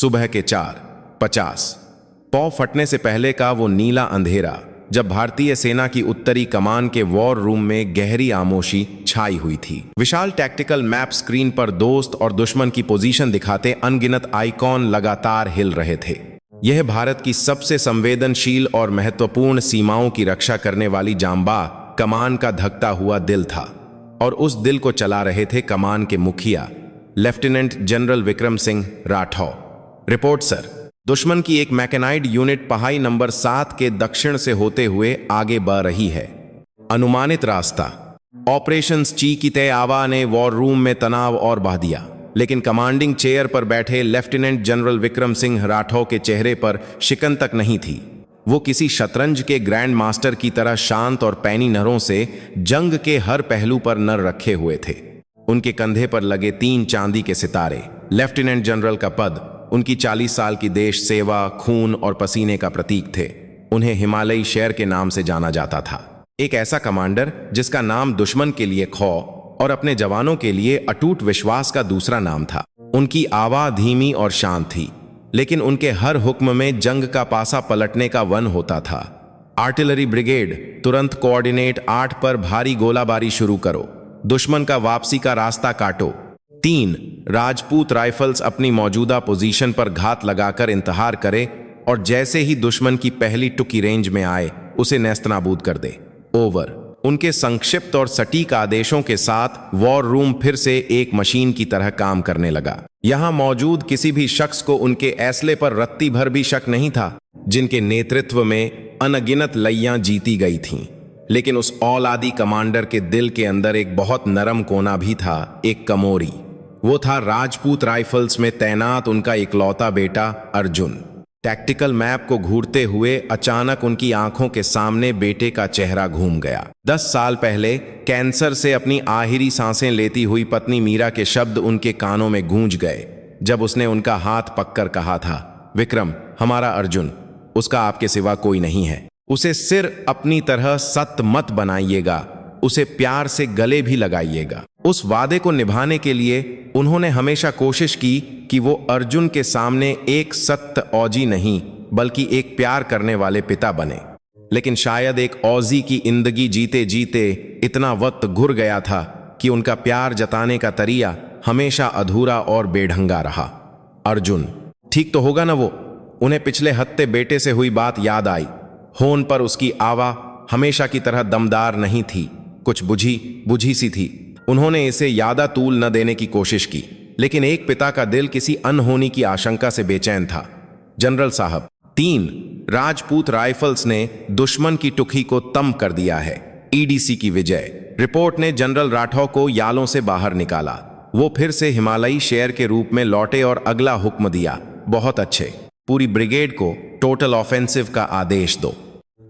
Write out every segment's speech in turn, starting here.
सुबह के 4:50। पौ फटने से पहले का वो नीला अंधेरा, जब भारतीय सेना की उत्तरी कमान के वॉर रूम में गहरी आमोशी छाई हुई थी। विशाल टैक्टिकल मैप स्क्रीन पर दोस्त और दुश्मन की पोजीशन दिखाते अनगिनत आइकॉन लगातार हिल रहे थे। यह भारत की सबसे संवेदनशील और महत्वपूर्ण सीमाओं की रक्षा करने वाली जांबाज कमान का धकता हुआ दिल था, और उस दिल को चला रहे थे कमान के मुखिया lieutenant general Vikram Singh Rathore. Report sir, दुश्मन की एक मैकेनाइड यूनिट पहाड़ी नंबर 7 के दक्षिण से होते हुए आगे बढ़ रही है। अनुमानित रास्ता। ऑपरेशंस ची की तय आवा ने वॉर रूम में तनाव और बढ़ा दिया, लेकिन कमांडिंग चेयर पर बैठे लेफ्टिनेंट जनरल विक्रम सिंह राठौर के चेहरे पर शिकन तक नहीं थी। वो किसी शतरंज के ग्रैंड मास्टर की तरह शांत और पैनी नरों से जंग के हर पहलू पर नर रखे हुए थे। उनके कंधे पर लगे 3 चांदी के सितारे। लेफ्टिनेंट जनरल का पद उनकी 40 साल की देश सेवा, खून और पसीने का प्रतीक थे। उन्हें हिमालयी शेर के नाम से जाना जाता था। एक ऐसा कमांडर जिसका नाम दुश्मन के लिए खौफ और अपने जवानों के लिए अटूट विश्वास का दूसरा नाम था। उनकी आवाज धीमी और शांत थी, लेकिन उनके हर हुक्म में जंग का पासा पलटने का वन होता था। आर्टिलरी ब्रिगेड, तुरंत कोऑर्डिनेट 8 पर भारी गोलाबारी शुरू करो। दुश्मन का वापसी का रास्ता काटो। 3 राजपूत राइफल्स अपनी मौजूदा पोजीशन पर घात लगाकर इंतहार करे, और जैसे ही दुश्मन की पहली टुकी रेंज में आए उसे नेस्तनाबूद कर दे। ओवर। उनके संक्षिप्त और सटीक आदेशों के साथ वॉर रूम फिर से एक मशीन की तरह काम करने लगा। यहां मौजूद किसी भी शख्स को उनके ऐसले पर रत्ती भर भी शक नहीं था, जिनके नेतृत्व में अनगिनत लड़ाइयां जीती गई थीं। लेकिन उस औलादी कमांडर के दिल के अंदर एक बहुत नरम कोना भी था, एक कमोरी। वो था राजपूत राइफल्स में तैनात उनका इकलौता बेटा अर्जुन। टैक्टिकल मैप को घूरते हुए अचानक उनकी आंखों के सामने बेटे का चेहरा घूम गया। 10 साल पहले कैंसर से अपनी आखिरी सांसें लेती हुई पत्नी मीरा के शब्द उनके कानों में गूंज गए, जब उसने उनका हाथ पककर कहा था, विक्रम, हमारा अर्जुन, उसका आपके सिवा कोई नहीं है। उसे सिर अपनी तरह सत्य मत बनाइएगा, उसे प्यार से गले भी लगाइएगा। उस वादे को निभाने के लिए उन्होंने हमेशा कोशिश की कि वो अर्जुन के सामने एक सत्य औजी नहीं, बल्कि एक प्यार करने वाले पिता बने। लेकिन शायद एक औजी की जिंदगी जीते जीते इतना वक्त घुर गया था कि उनका प्यार जताने का तरीका हमेशा अधूरा और बेढंगा रहा। अर्जुन ठीक तो होगा ना वो? उन्हें पिछले हफ्ते बेटे से हुई बात याद आई। होन पर उसकी आवाज हमेशा की तरह दमदार नहीं थी, कुछ बुझी सी थी। उन्होंने इसे यादा तूल न देने की कोशिश की, लेकिन एक पिता का दिल किसी अनहोनी की आशंका से बेचैन था। जनरल साहब, 3 राजपूत राइफल्स ने दुश्मन की टुकड़ी को तम कर दिया है। ईडीसी की विजय। रिपोर्ट ने जनरल राठौर को यालों से बाहर निकाला। वो फिर से हिमालयी शेर के रूप में लौटे और अगला हुक्म दिया, बहुत अच्छे, पूरी ब्रिगेड को टोटल ऑफेंसिव का आदेश दो।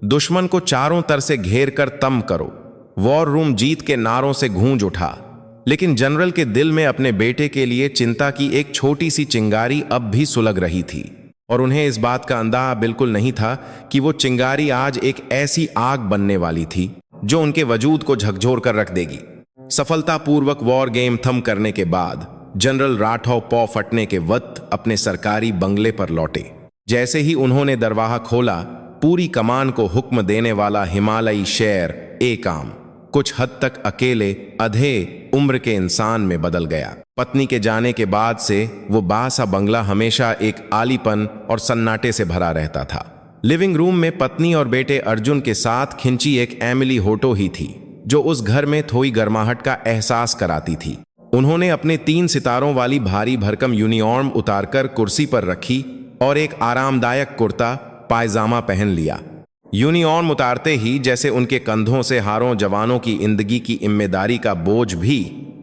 दुश्मन को चारों तरफ से घेर कर तम करो। वॉर रूम जीत के नारों से गूंज उठा, लेकिन जनरल के दिल में अपने बेटे के लिए चिंता की एक छोटी सी चिंगारी अब भी सुलग रही थी, और उन्हें इस बात का अंदाजा बिल्कुल नहीं था कि वो चिंगारी आज एक ऐसी आग बनने वाली थी जो उनके वजूद को झकझोर कर रख देगी। सफलतापूर्वक वॉर गेम थम करने के बाद जनरल राठौर पौ फटने के वक्त अपने सरकारी बंगले पर लौटे। जैसे ही उन्होंने दरवाजा खोला, पूरी कमान को हुक्म देने वाला हिमालयी शेर एक आम, कुछ हद तक अकेले आधे उम्र के इंसान में बदल गया। पत्नी के जाने के बाद से वो बासा बंगला हमेशा एक आलीपन और सन्नाटे से भरा रहता था। लिविंग रूम में पत्नी और बेटे अर्जुन के साथ खिंची एक एमिली होटो ही थी, जो उस घर में थोड़ी गर्माहट का एहसास कराती थी। उन्होंने अपने 3 सितारों वाली भारी भरकम यूनिफॉर्म उतारकर कुर्सी पर रखी और एक आरामदायक कुर्ता पायजामा पहन लिया। यूनिफॉर्म उतारते ही जैसे उनके कंधों से हारों जवानों की जिंदगी की जिम्मेदारी का बोझ भी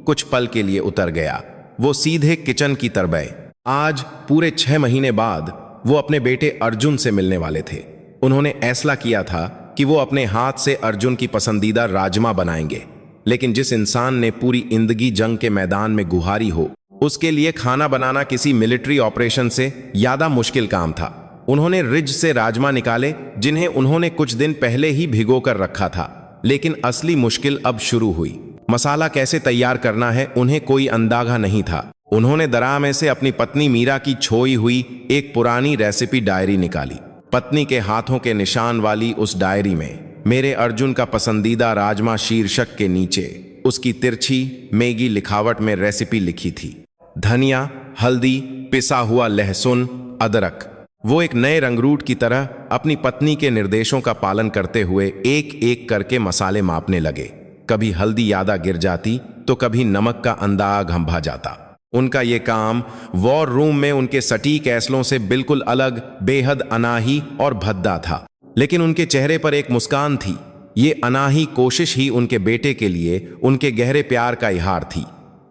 कुछ पल के लिए उतर गया। वो सीधे किचन की तरफ गए। आज पूरे 6 महीने बाद वो अपने बेटे अर्जुन से मिलने वाले थे। उन्होंने ऐसला किया था कि वो अपने हाथ से अर्जुन की पसंदीदा राजमा बनाएंगे, लेकिन जिस इंसान ने पूरी जिंदगी जंग के मैदान में गुहारी हो, उसके लिए खाना बनाना किसी मिलिट्री ऑपरेशन से ज्यादा मुश्किल काम था। उन्होंने रिज से राजमा निकाले, जिन्हें उन्होंने कुछ दिन पहले ही भिगो कर रखा था, लेकिन असली मुश्किल अब शुरू हुई। मसाला कैसे तैयार करना है उन्हें कोई अंदाजा नहीं था। उन्होंने दरा में से अपनी पत्नी मीरा की छोई हुई एक पुरानी रेसिपी डायरी निकाली। पत्नी के हाथों के निशान वाली उस डायरी में मेरे अर्जुन का पसंदीदा राजमा शीर्षक के नीचे उसकी तिरछी मेगी लिखावट में रेसिपी लिखी थी। धनिया, हल्दी, पिसा हुआ लहसुन, अदरक। वो एक नए रंगरूट की तरह अपनी पत्नी के निर्देशों का पालन करते हुए एक एक करके मसाले मापने लगे। कभी हल्दी ज्यादा गिर जाती तो कभी नमक का अंदाज घंभा जाता। उनका ये काम वॉर रूम में उनके सटीक फैसलों से बिल्कुल अलग, बेहद अनाही और भद्दा था, लेकिन उनके चेहरे पर एक मुस्कान थी। ये अनाही कोशिश ही उनके बेटे के लिए उनके गहरे प्यार का इहार थी।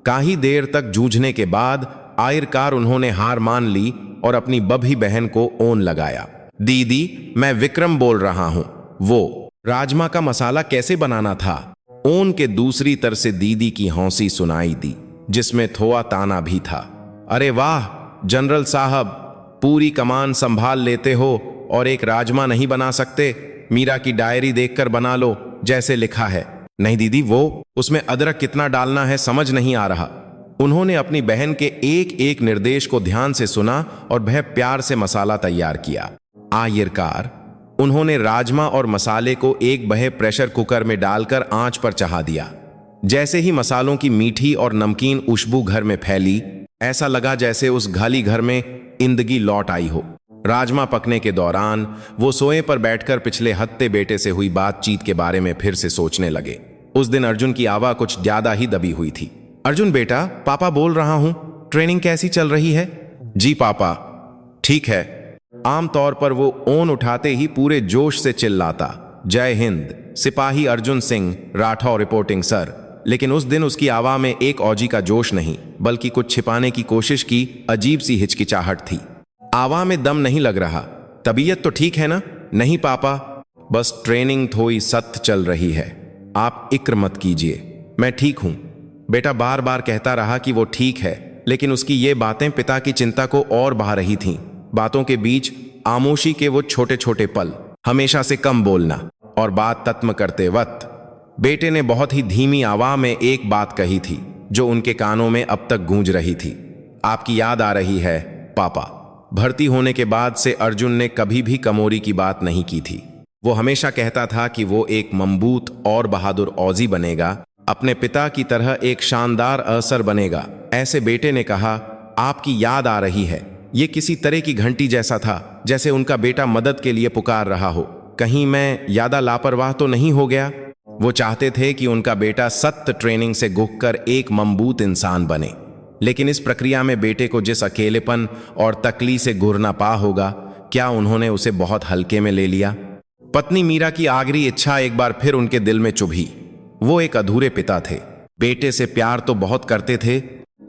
काफी देर तक जूझने के बाद आखिरकार उन्होंने हार मान ली और अपनी बभी बहन को ओन लगाया। दीदी, मैं विक्रम बोल रहा हूं। वो राजमा का मसाला कैसे बनाना था? ओन के दूसरी तरफ से दीदी की हौंसी सुनाई दी, जिसमें थोड़ा ताना भी था। अरे वाह जनरल साहब, पूरी कमान संभाल लेते हो और एक राजमा नहीं बना सकते? मीरा की डायरी देखकर बना लो जैसे लिखा है। नहीं दीदी, वो उसमें अदरक कितना डालना है समझ नहीं आ रहा। उन्होंने अपनी बहन के एक एक निर्देश को ध्यान से सुना और वह प्यार से मसाला तैयार किया। आखिरकार उन्होंने राजमा और मसाले को एक बहे प्रेशर कुकर में डालकर आंच पर चढ़ा दिया। जैसे ही मसालों की मीठी और नमकीन खुशबू घर में फैली, ऐसा लगा जैसे उस खाली घर में जिंदगी लौट आई हो। राजमा पकने के दौरान वो सोए पर बैठकर पिछले हफ्ते बेटे से हुई बातचीत के बारे में फिर से सोचने लगे। उस दिन अर्जुन की आवाज कुछ ज्यादा ही दबी हुई थी। अर्जुन बेटा, पापा बोल रहा हूं, ट्रेनिंग कैसी चल रही है? जी पापा, ठीक है। आमतौर पर वो ओन उठाते ही पूरे जोश से चिल्लाता, जय हिंद, सिपाही अर्जुन सिंह राठौर रिपोर्टिंग सर। लेकिन उस दिन उसकी आवाज में एक औजी का जोश नहीं, बल्कि कुछ छिपाने की कोशिश की अजीब सी हिचकिचाहट थी। आवाज में दम नहीं लग रहा। तबीयत तो ठीक है ना? नहीं पापा, बस ट्रेनिंग थोड़ी सख्त चल रही है। आप इक्र मत कीजिए, मैं ठीक हूं। बेटा बार बार कहता रहा कि वो ठीक है, लेकिन उसकी ये बातें पिता की चिंता को और बढ़ा रही थीं। बातों के बीच आमोशी के वो छोटे छोटे पल, हमेशा से कम बोलना और बात खत्म करते वक्त बेटे ने बहुत ही धीमी आवाज में एक बात कही थी जो उनके कानों में अब तक गूंज रही थी। आपकी याद आ रही है पापा? भर्ती होने के बाद से अर्जुन ने कभी भी कमोरी की बात नहीं की थी। वो हमेशा कहता था कि वो एक मजबूत और बहादुर औजी बनेगा, अपने पिता की तरह एक शानदार अवसर बनेगा। ऐसे बेटे ने कहा, आपकी याद आ रही है। ये किसी तरह की घंटी जैसा था, जैसे उनका बेटा मदद के लिए पुकार रहा हो। कहीं मैं ज्यादा लापरवाह तो नहीं हो गया? वो चाहते थे कि उनका बेटा सख्त ट्रेनिंग से गुजर एक मजबूत इंसान बने, लेकिन इस प्रक्रिया में बेटे को जिस अकेलेपन और तकलीफ से गुजरना पा होगा, क्या उन्होंने उसे बहुत हल्के में ले लिया? पत्नी मीरा की आखिरी इच्छा एक बार फिर उनके दिल में चुभी। वो एक अधूरे पिता थे। बेटे से प्यार तो बहुत करते थे,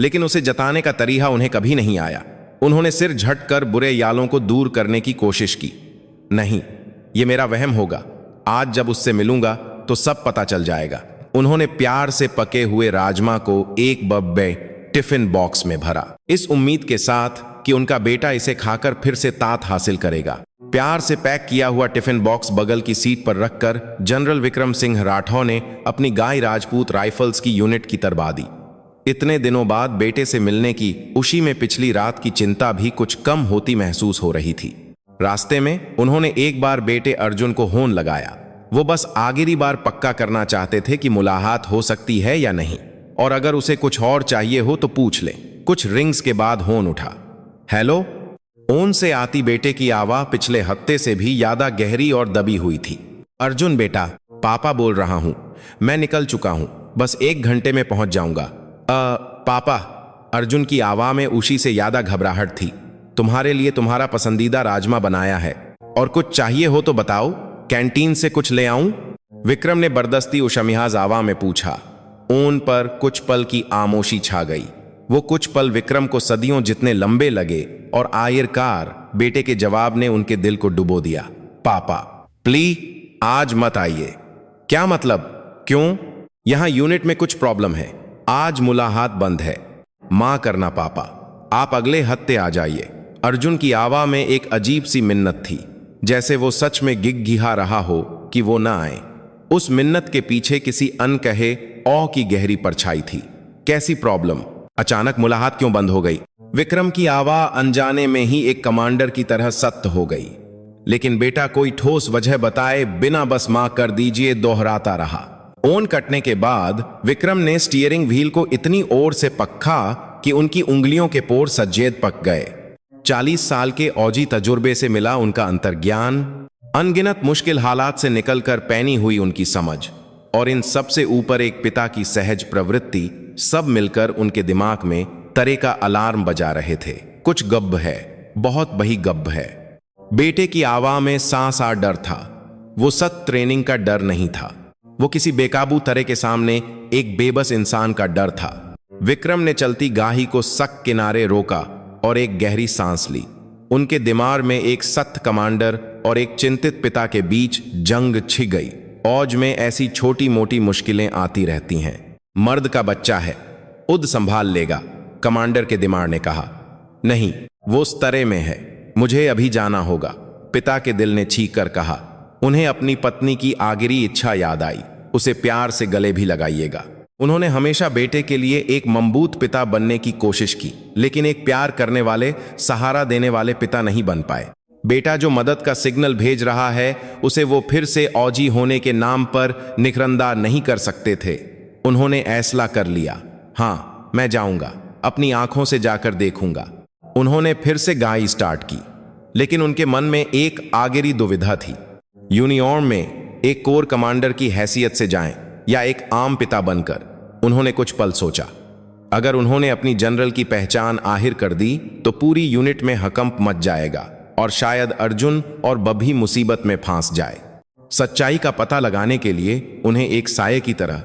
लेकिन उसे जताने का तरीका उन्हें कभी नहीं आया। उन्होंने सिर झटकर बुरे यालों को दूर करने की कोशिश की। नहीं, ये मेरा वहम होगा। आज जब उससे मिलूंगा तो सब पता चल जाएगा। उन्होंने प्यार से पके हुए राजमा को एक बब्बे टिफिन बॉक्स में भरा, इस उम्मीद के साथ कि उनका बेटा इसे खाकर फिर से तात हासिल करेगा। प्यार से पैक किया हुआ टिफिन बॉक्स बगल की सीट पर रखकर जनरल विक्रम सिंह राठौर ने अपनी गाय राजपूत राइफल्स की यूनिट की तरबा दी। इतने दिनों बाद बेटे से मिलने की खुशी में पिछली रात की चिंता भी कुछ कम होती महसूस हो रही थी। रास्ते में उन्होंने एक बार बेटे अर्जुन को होन लगाया। वो बस आखिरी बार पक्का करना चाहते थे कि मुलाकात हो सकती है या नहीं, और अगर उसे कुछ और चाहिए हो तो पूछ ले। कुछ रिंग्स के बाद होन उठा। हेलो। ओन से आती बेटे की आवाज पिछले हफ्ते से भी ज्यादा गहरी और दबी हुई थी। अर्जुन बेटा, पापा बोल रहा हूं, मैं निकल चुका हूं, बस 1 घंटे में पहुंच जाऊंगा। पापा, अर्जुन की आवाज में उसी से ज्यादा घबराहट थी। तुम्हारे लिए तुम्हारा पसंदीदा राजमा बनाया है, और कुछ चाहिए हो तो बताओ, कैंटीन से कुछ ले आऊं? विक्रम ने बर्दस्ती उशमियाज आवाज में पूछा। ओन पर कुछ पल की आमोशी छा गई। वो कुछ पल विक्रम को सदियों जितने लंबे लगे, और आखिरकार बेटे के जवाब ने उनके दिल को डुबो दिया। पापा प्लीज आज मत आइए। क्या मतलब? क्यों? यहां यूनिट में कुछ प्रॉब्लम है। आज मुलाकात बंद है। मां करना पापा, आप अगले हफ्ते आ जाइए। अर्जुन की आवाज में एक अजीब सी मिन्नत थी, जैसे वो सच में गिगगिहा रहा हो कि वो ना आए। उस मिन्नत के पीछे किसी अनकहे औ की गहरी परछाई थी। कैसी प्रॉब्लम? अचानक मुलाकात क्यों बंद हो गई? विक्रम की आवाज अनजाने में ही एक कमांडर की तरह सख्त हो गई। लेकिन बेटा कोई ठोस वजह बताए बिना बस मां कर दीजिए दोहराता रहा। ओन कटने के बाद विक्रम ने स्टीयरिंग व्हील को इतनी ओर से पक्का कि उनकी उंगलियों के पोर सज्जेद पक गए। 40 साल के औजी तजुर्बे से मिला उनका अंतर्ज्ञान, अनगिनत मुश्किल हालात से निकलकर पैनी हुई उनकी समझ, और इन सब से ऊपर एक पिता की सहज प्रवृत्ति, सब मिलकर उनके दिमाग में तरह का अलार्म बजा रहे थे। कुछ गब्ब है, बहुत बही गब्ब है। बेटे की आवाज में सांस आ डर था। वो सख्त ट्रेनिंग का डर नहीं था, वो किसी बेकाबू तरह के सामने एक बेबस इंसान का डर था। विक्रम ने चलती गाही को सख्त किनारे रोका और एक गहरी सांस ली। उनके दिमाग में एक सख्त कमांडर और एक चिंतित पिता के बीच जंग छिड़ गई। फौज में ऐसी छोटी मोटी मुश्किलें आती रहती हैं। मर्द का बच्चा है, उद संभाल लेगा, कमांडर के दिमाग ने कहा। नहीं, वो उस तरह में है, मुझे अभी जाना होगा, पिता के दिल ने चीख कर कहा। उन्हें अपनी पत्नी की आखिरी इच्छा याद आई, उसे प्यार से गले भी लगाइएगा। उन्होंने हमेशा बेटे के लिए एक मजबूत पिता बनने की कोशिश की, लेकिन एक प्यार करने वाले, सहारा देने वाले पिता नहीं बन पाए। बेटा जो मदद का सिग्नल भेज रहा है, उसे वो फिर से औजी होने के नाम पर निखरंदा नहीं कर सकते थे। उन्होंने ऐसला कर लिया, हाँ मैं जाऊंगा, अपनी आंखों से जाकर देखूंगा। उन्होंने फिर से गाय स्टार्ट की, लेकिन उनके मन में एक आखिरी दुविधा थी। यूनिफॉर्म में एक कोर कमांडर की हैसियत से जाएं या एक आम पिता बनकर। उन्होंने कुछ पल सोचा, अगर उन्होंने अपनी जनरल की पहचान आहिर कर दी तो पूरी यूनिट में हकंप मच जाएगा और शायद अर्जुन और बभी मुसीबत में फंस जाए। सच्चाई का पता लगाने के लिए उन्हें एक साये की तरह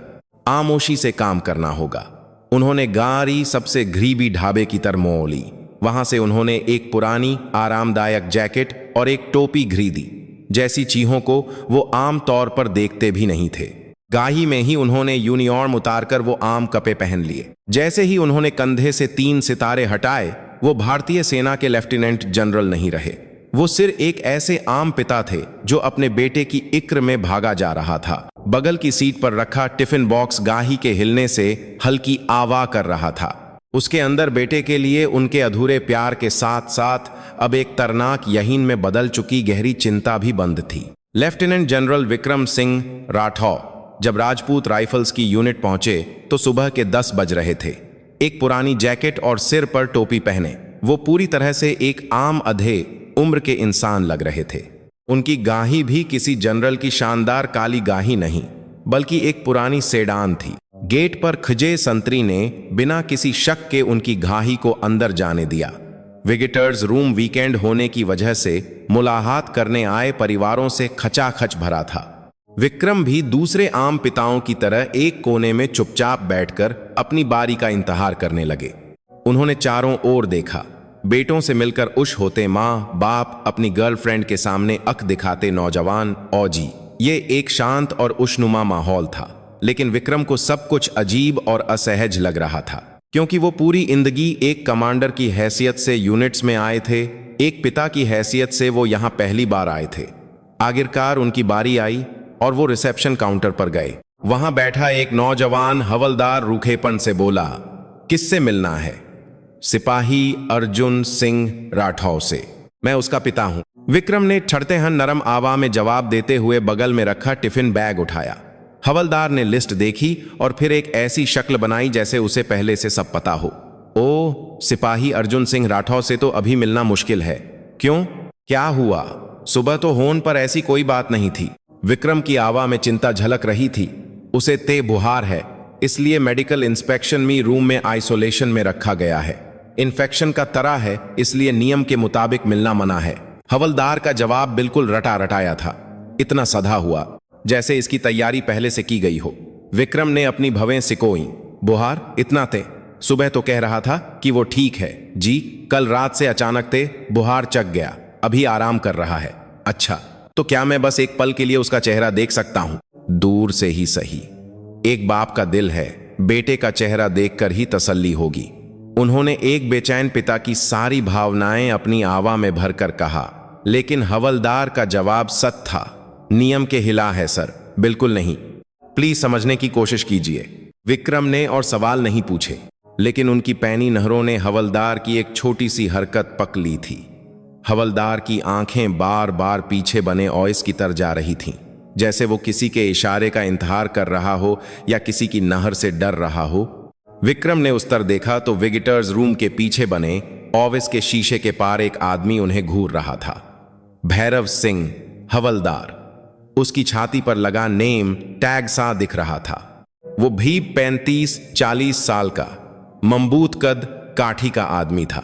आमोशी से काम करना होगा। उन्होंने गाड़ी सबसे घरीबी ढाबे की तरफ मोड़ ली। वहां से उन्होंने एक पुरानी आरामदायक जैकेट और एक टोपी खरीदी, जैसी चीजों को वो आम तौर पर देखते भी नहीं थे। गाही में ही उन्होंने यूनिफॉर्म उतारकर वो आम कपड़े पहन लिए। जैसे ही उन्होंने कंधे से 3 सितारे हटाए, वो भारतीय सेना के लेफ्टिनेंट जनरल नहीं रहे। वो सिर्फ एक ऐसे आम पिता थे जो अपने बेटे की इक्र में भागा जा रहा था। बगल की सीट पर रखा टिफिन बॉक्स गाही के हिलने से हल्की आवाज कर रहा था। उसके अंदर बेटे के लिए उनके अधूरे प्यार के साथ साथ अब एक तरनाक यकीन में बदल चुकी गहरी चिंता भी बंद थी। लेफ्टिनेंट जनरल विक्रम सिंह राठौर जब राजपूत राइफल्स की यूनिट पहुंचे तो सुबह के 10 बज रहे थे। एक पुरानी जैकेट और सिर पर टोपी पहने वो पूरी तरह से एक आम अधे उम्र के इंसान लग रहे थे। उनकी गाही भी किसी जनरल की शानदार काली गाही नहीं, बल्कि एक पुरानी सेडान थी। गेट पर खजे संतरी ने बिना किसी शक के उनकी गाही को अंदर जाने दिया। विजिटर्स रूम वीकेंड होने की वजह से मुलाकात करने आए परिवारों से खचाखच भरा था। विक्रम भी दूसरे आम पिताओं की तरह एक कोने में चुपचाप बैठकर अपनी बारी का इंतजार करने लगे। उन्होंने चारों ओर देखा। बेटों से मिलकर उश होते माँ बाप, अपनी गर्लफ्रेंड के सामने अक दिखाते नौजवान औजी। ये एक शांत और उशनुमा माहौल था, लेकिन विक्रम को सब कुछ अजीब और असहज लग रहा था, क्योंकि वो पूरी जिंदगी एक कमांडर की हैसियत से यूनिट्स में आए थे, एक पिता की हैसियत से वो यहाँ पहली बार आए थे। आखिरकार उनकी बारी आई और वो रिसेप्शन काउंटर पर गए। वहां बैठा एक नौजवान हवलदार रूखेपन से बोला, किससे मिलना है? सिपाही अर्जुन सिंह राठौर से। मैं उसका पिता हूं। विक्रम ने ठड़ते हन नरम आवाज में जवाब देते हुए बगल में रखा टिफिन बैग उठाया। हवलदार ने लिस्ट देखी और फिर एक ऐसी शक्ल बनाई जैसे उसे पहले से सब पता हो। ओ, सिपाही अर्जुन सिंह राठौर से तो अभी मिलना मुश्किल है। क्यों, क्या हुआ? सुबह तो होन पर ऐसी कोई बात नहीं थी। विक्रम की आवाज में चिंता झलक रही थी। उसे ते बुहार है, इसलिए मेडिकल इंस्पेक्शन में रूम में आइसोलेशन में रखा गया है। इन्फेक्शन का तरह है, इसलिए नियम के मुताबिक मिलना मना है। हवलदार का जवाब बिल्कुल रटा रटाया था, इतना सधा हुआ जैसे इसकी तैयारी पहले से की गई हो। विक्रम ने अपनी भवें सिकोई। बुहार इतना थे? सुबह तो कह रहा था कि वो ठीक है जी, कल रात से अचानक ते बुहार चक गया, अभी आराम कर रहा है। अच्छा, तो क्या मैं बस एक पल के लिए उसका चेहरा देख सकता हूं? दूर से ही सही। एक बाप का दिल है, बेटे का चेहरा देखकर ही तसल्ली होगी। उन्होंने एक बेचैन पिता की सारी भावनाएं अपनी आवा में भरकर कहा, लेकिन हवलदार का जवाब सच था। नियम के हिला है सर, बिल्कुल नहीं। प्लीज समझने की कोशिश कीजिए। विक्रम ने और सवाल नहीं पूछे। लेकिन उनकी पैनी नहरों ने हवलदार की एक छोटी सी हरकत पक ली थी। हवलदार की आंखें बार बार पीछे बने ओएस की तरफ जा रही थीं, जैसे वो किसी के इशारे का इंतजार कर रहा हो या किसी की नहर से डर रहा हो। विक्रम ने उस तरफ देखा तो विजिटर्स रूम के पीछे बने ऑफिस के शीशे के पार एक आदमी उन्हें घूर रहा था। भैरव सिंह, हवलदार। उसकी छाती पर लगा नेम टैग सा दिख रहा था। वो भी 35-40 साल का मजबूत कद काठी का आदमी था।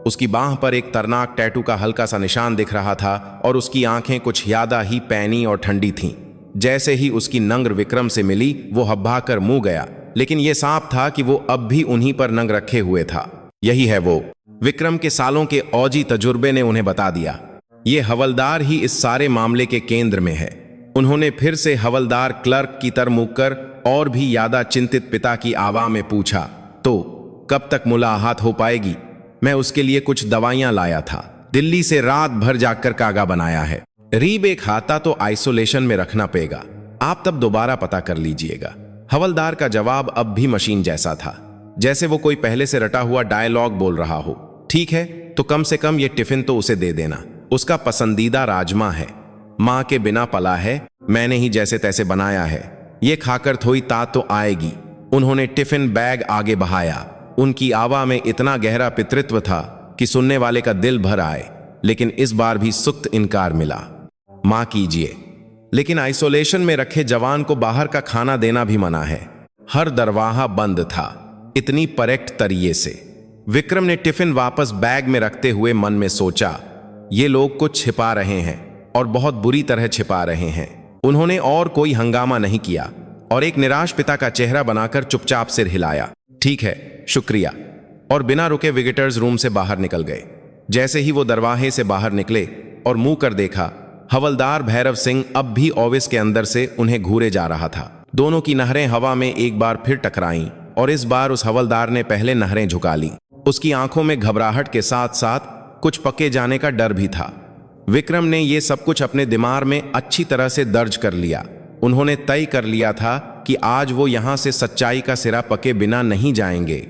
उसकी बाह पर एक तरनाक टैटू का हल्का सा निशान दिख रहा था और उसकी आंखें कुछ ज्यादा ही पैनी और ठंडी थीं। जैसे ही उसकी नंग विक्रम से मिली वो हब्बा कर मुंह गया, लेकिन यह साफ था कि वो अब भी उन्हीं पर नंग रखे हुए था। यही है वो। विक्रम के सालों के औजी तजुर्बे ने उन्हें बता दिया, ये हवलदार ही इस सारे मामले के केंद्र में है। उन्होंने फिर से हवलदार क्लर्क की तरफ मुड़ कर और भी ज्यादा चिंतित पिता की आवाज में पूछा, तो कब तक मुलाकात हो पाएगी? मैं उसके लिए कुछ दवाइयां लाया था, दिल्ली से रात भर जाकर कागा बनाया है। रीब एक खाता तो आइसोलेशन में रखना पड़ेगा, आप तब दोबारा पता कर लीजिएगा। हवलदार का जवाब अब भी मशीन जैसा था, जैसे वो कोई पहले से रटा हुआ डायलॉग बोल रहा हो। ठीक है, तो कम से कम ये टिफिन तो उसे दे देना, उसका पसंदीदा राजमा है, माँ के बिना पला है, मैंने ही जैसे तैसे बनाया है, ये खाकर थोड़ी तात तो आएगी। उन्होंने टिफिन बैग आगे बढ़ाया। उनकी आवाज में इतना गहरा पितृत्व था कि सुनने वाले का दिल भर आए, लेकिन इस बार भी सख्त इनकार मिला। मां कीजिए, लेकिन आइसोलेशन में रखे जवान को बाहर का खाना देना भी मना है। हर दरवाजा बंद था, इतनी करेक्ट तरीके से। विक्रम ने टिफिन वापस बैग में रखते हुए मन में सोचा, ये लोग कुछ छिपा रहे हैं और बहुत बुरी तरह छिपा रहे हैं। उन्होंने और कोई हंगामा नहीं किया और एक निराश पिता का चेहरा बनाकर चुपचाप सिर हिलाया। ठीक है, शुक्रिया, और बिना रुके विजिटर्स रूम से बाहर निकल गए। जैसे ही वो दरवाजे से बाहर निकले और मुंह कर देखा, हवलदार भैरव सिंह अब भी ऑफिस के अंदर से उन्हें घूरे जा रहा था। दोनों की नहरें हवा में एक बार फिर टकराईं और इस बार उस हवलदार ने पहले नहरें झुका ली। उसकी आंखों में घबराहट के साथ साथ कुछ पके जाने का डर भी था। विक्रम ने यह सब कुछ अपने दिमाग में अच्छी तरह से दर्ज कर लिया। उन्होंने तय कर लिया था कि आज वो यहां से सच्चाई का सिरा पके बिना नहीं जाएंगे।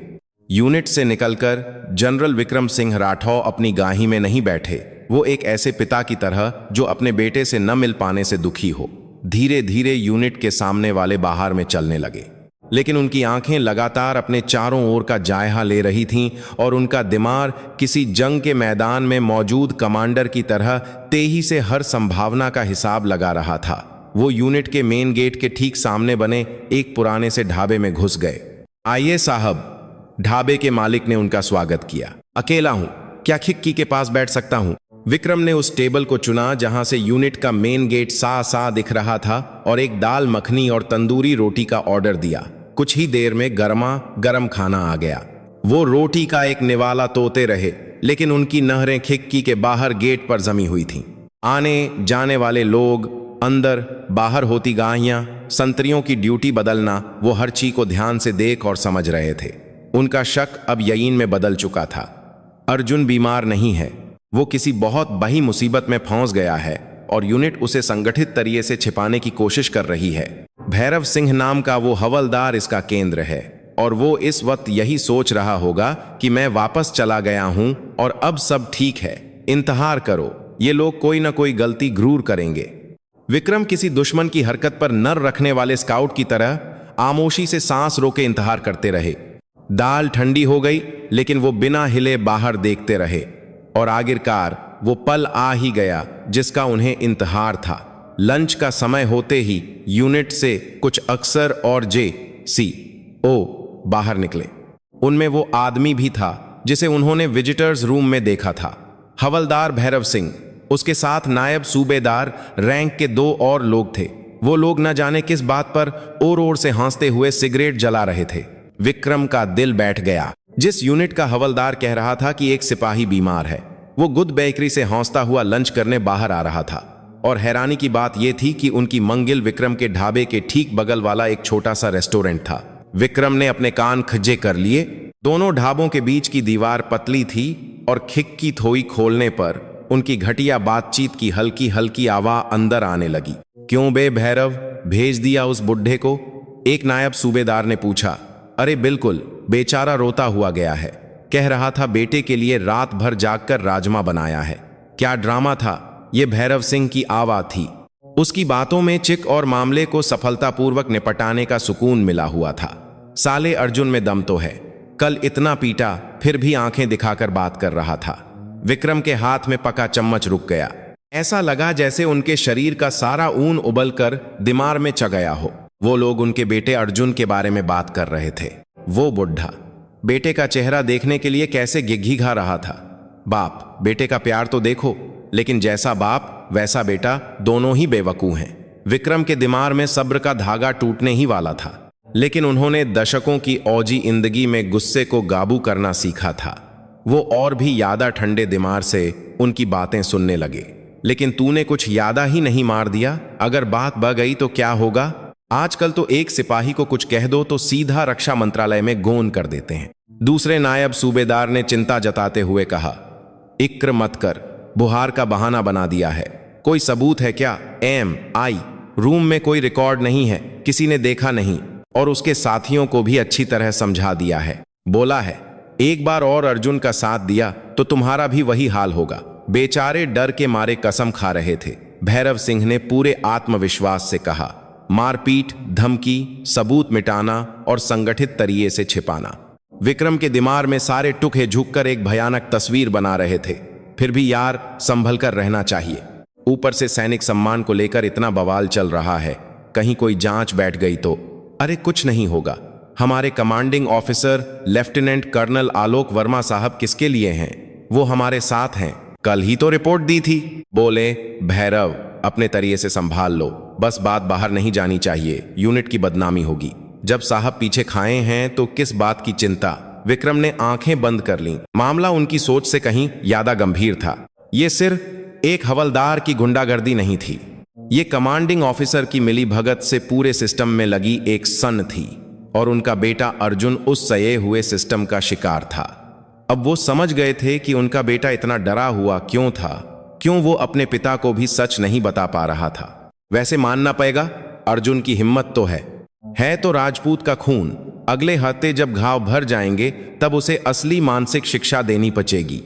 यूनिट से निकलकर जनरल विक्रम सिंह राठौर अपनी गाही में नहीं बैठे। वो एक ऐसे पिता की तरह जो अपने बेटे से न मिल पाने से दुखी हो। धीरे धीरे यूनिट के सामने वाले बाहर में चलने लगे, लेकिन उनकी आंखें लगातार अपने चारों ओर का जायजा ले रही थीं और उनका दिमाग किसी जंग के मैदान में मौजूद कमांडर की तरह तेजी से हर संभावना का हिसाब लगा रहा था। वो यूनिट के मेन गेट के ठीक सामने बने एक पुराने से ढाबे में घुस गए। आइए साहब, ढाबे के मालिक ने उनका स्वागत किया। अकेला हूं, क्या खिड़की के पास बैठ सकता हूं? विक्रम ने उस टेबल को चुना जहां से यूनिट का मेन गेट सा दिख रहा था और एक दाल मखनी और तंदूरी रोटी का ऑर्डर दिया। कुछ ही देर में गर्मा गर्म खाना आ गया। वो रोटी का एक निवाला तोते रहे, लेकिन उनकी नहरें खिड़की के बाहर गेट पर जमी हुई थीं। आने जाने वाले लोग, अंदर बाहर होती गाहियां, संतरियों की ड्यूटी बदलना, वो हर चीज को ध्यान से देख और समझ रहे थे। उनका शक अब यकीन में बदल चुका था। अर्जुन बीमार नहीं है, वो किसी बहुत बड़ी मुसीबत में फंस गया है और यूनिट उसे संगठित तरीके से छिपाने की कोशिश कर रही है। भैरव सिंह नाम का वो हवलदार इसका केंद्र है और वो इस वक्त यही सोच रहा होगा कि मैं वापस चला गया हूं और अब सब ठीक है, इंतजार करो, ये लोग कोई ना कोई गलती जरूर करेंगे। विक्रम किसी दुश्मन की हरकत पर नर रखने वाले स्काउट की तरह खामोशी से सांस रोके इंतजार करते रहे। दाल ठंडी हो गई, लेकिन वो बिना हिले बाहर देखते रहे और आखिरकार वो पल आ ही गया जिसका उन्हें इंतजार था। लंच का समय होते ही यूनिट से कुछ अफसर और JCO बाहर निकले। उनमें वो आदमी भी था जिसे उन्होंने विजिटर्स रूम में देखा था, हवलदार भैरव सिंह। उसके साथ नायब सूबेदार रैंक के 2 और लोग थे। वो लोग न जाने किस बात पर ओर से हंसते हुए सिगरेट जला रहे थे। विक्रम का दिल बैठ गया। जिस यूनिट का हवलदार कह रहा था कि एक सिपाही बीमार है, वो गुड बेकरी से हंसता हुआ लंच करने बाहर आ रहा था। और हैरानी की बात यह थी कि उनकी मंजिल विक्रम के ढाबे के ठीक बगल वाला एक छोटा सा रेस्टोरेंट था। विक्रम ने अपने कान खज्जे कर लिए। दोनों ढाबों के बीच की दीवार पतली थी और खिड़की थोड़ी खोलने पर उनकी घटिया बातचीत की हल्की हल्की आवाज अंदर आने लगी। क्यों बे भैरव, भेज दिया उस बुढ़े को? एक नायब सूबेदार ने पूछा। अरे बिल्कुल, बेचारा रोता हुआ गया है। कह रहा था बेटे के लिए रात भर जागकर राजमा बनाया है। क्या ड्रामा था, ये भैरव सिंह की आवाज थी। उसकी बातों में चिक और मामले को सफलतापूर्वक निपटाने का सुकून मिला हुआ था। साले अर्जुन में दम तो है, कल इतना पीटा फिर भी आंखें दिखाकर बात कर रहा था। विक्रम के हाथ में पका चम्मच रुक गया। ऐसा लगा जैसे उनके शरीर का सारा ऊन उबलकर दिमाग में च गया हो। वो लोग उनके बेटे अर्जुन के बारे में बात कर रहे थे। वो बुढ़ा बेटे का चेहरा देखने के लिए कैसे गिघिघा रहा था। बाप बेटे का प्यार तो देखो, लेकिन जैसा बाप वैसा बेटा, दोनों ही बेवकूफ हैं। विक्रम के दिमाग में सब्र का धागा टूटने ही वाला था, लेकिन उन्होंने दशकों की औजी जिंदगी में गुस्से को काबू करना सीखा था। वो और भी ज्यादा ठंडे दिमाग से उनकी बातें सुनने लगे। लेकिन तूने कुछ यादा ही नहीं मार दिया, अगर बात बढ़ गई तो क्या होगा? आजकल तो एक सिपाही को कुछ कह दो तो सीधा रक्षा मंत्रालय में गोन कर देते हैं। दूसरे नायब सूबेदार ने चिंता जताते हुए कहा, इक्र मत कर, बुहार का बहाना बना दिया है। कोई सबूत है क्या? आई रूम में कोई रिकॉर्ड नहीं है, किसी ने देखा नहीं, और उसके साथियों को भी अच्छी तरह समझा दिया है। बोला है एक बार और अर्जुन का साथ दिया तो तुम्हारा भी वही हाल होगा। बेचारे डर के मारे कसम खा रहे थे। भैरव सिंह ने पूरे आत्मविश्वास से कहा, मारपीट, धमकी, सबूत मिटाना और संगठित तरीके से छिपाना। विक्रम के दिमाग में सारे टुकड़े झुककर एक भयानक तस्वीर बना रहे थे। फिर भी यार, संभल कर रहना चाहिए। ऊपर से सैनिक सम्मान को लेकर इतना बवाल चल रहा है, कहीं कोई जांच बैठ गई तो। अरे कुछ नहीं होगा। हमारे कमांडिंग ऑफिसर लेफ्टिनेंट कर्नल आलोक वर्मा साहब किसके लिए हैं? वो हमारे साथ हैं, कल ही तो रिपोर्ट दी थी। बोले, भैरव अपने तरीके से संभाल लो, बस बात बाहर नहीं जानी चाहिए, यूनिट की बदनामी होगी। जब साहब पीछे खाए हैं तो किस बात की चिंता? विक्रम ने आंखें बंद कर लीं। मामला उनकी सोच से कहीं ज्यादा गंभीर था। ये सिर्फ एक हवलदार की गुंडागर्दी नहीं थी, ये कमांडिंग ऑफिसर की मिली भगत से पूरे सिस्टम में लगी एक सन थी, और उनका बेटा अर्जुन उस सये हुए सिस्टम का शिकार था। अब वो समझ गए थे कि उनका बेटा इतना डरा हुआ क्यों था, क्यों वो अपने पिता को भी सच नहीं बता पा रहा था। वैसे मानना पड़ेगा, अर्जुन की हिम्मत तो है तो राजपूत का खून। अगले हफ्ते जब घाव भर जाएंगे तब उसे असली मानसिक शिक्षा देनी पचेगी।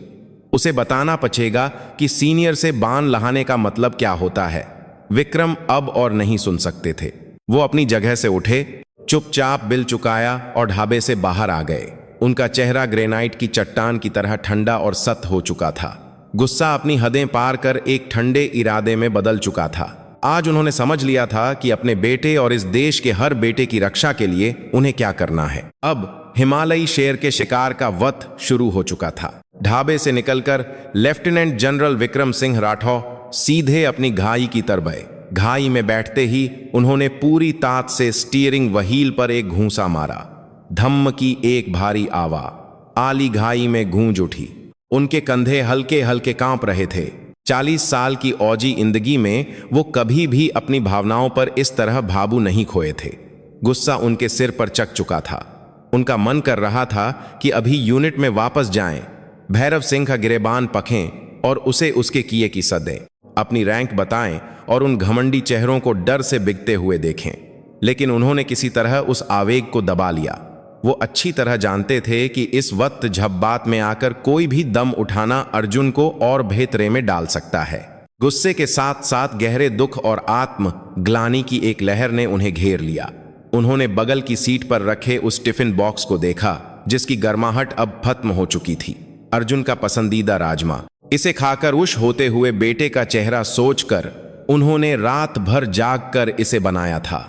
उसे बताना पचेगा कि सीनियर से बान लहाने का मतलब क्या होता है। विक्रम अब और नहीं सुन सकते थे। वो अपनी जगह से उठे, चुपचाप बिल चुकाया और ढाबे से बाहर आ गए। उनका चेहरा ग्रेनाइट की चट्टान की तरह ठंडा और सख्त हो चुका था। गुस्सा अपनी हदें पार कर एक ठंडे इरादे में बदल चुका था। आज उन्होंने समझ लिया था कि अपने बेटे और इस देश के हर बेटे की रक्षा के लिए उन्हें क्या करना है। अब हिमालयी शेर के शिकार का वक्त शुरू हो चुका था। ढाबे से निकलकर लेफ्टिनेंट जनरल विक्रम सिंह राठौर सीधे अपनी घाई की तरफ गए। घाई में बैठते ही उन्होंने पूरी ताकत से स्टीयरिंग व्हील पर एक घूंसा मारा। धम्म की एक भारी आवाज आली घाई में गूंज उठी। उनके कंधे हल्के हल्के कांप रहे थे। 40 साल की औजी जिंदगी में वो कभी भी अपनी भावनाओं पर इस तरह भावु नहीं खोए थे। गुस्सा उनके सिर पर चक चुका था। उनका मन कर रहा था कि अभी यूनिट में वापस जाएं, भैरव सिंह का गिरेबान पखें और उसे उसके किए की सदें, अपनी रैंक बताएं और उन घमंडी चेहरों को डर से बिकते हुए देखें। लेकिन उन्होंने किसी तरह उस आवेग को दबा लिया। वो अच्छी तरह जानते थे कि इस वक्त झब्बात में आकर कोई भी दम उठाना अर्जुन को और भेतरे में डाल सकता है। गुस्से के साथ साथ गहरे दुख और आत्म ग्लानि की एक लहर ने उन्हें घेर लिया। उन्होंने बगल की सीट पर रखे उस टिफिन बॉक्स को देखा, जिसकी गर्माहट अब खत्म हो चुकी थी। अर्जुन का पसंदीदा राजमा। इसे खाकर उश होते हुए बेटे का चेहरा सोचकर उन्होंने रात भर जाग कर इसे बनाया था।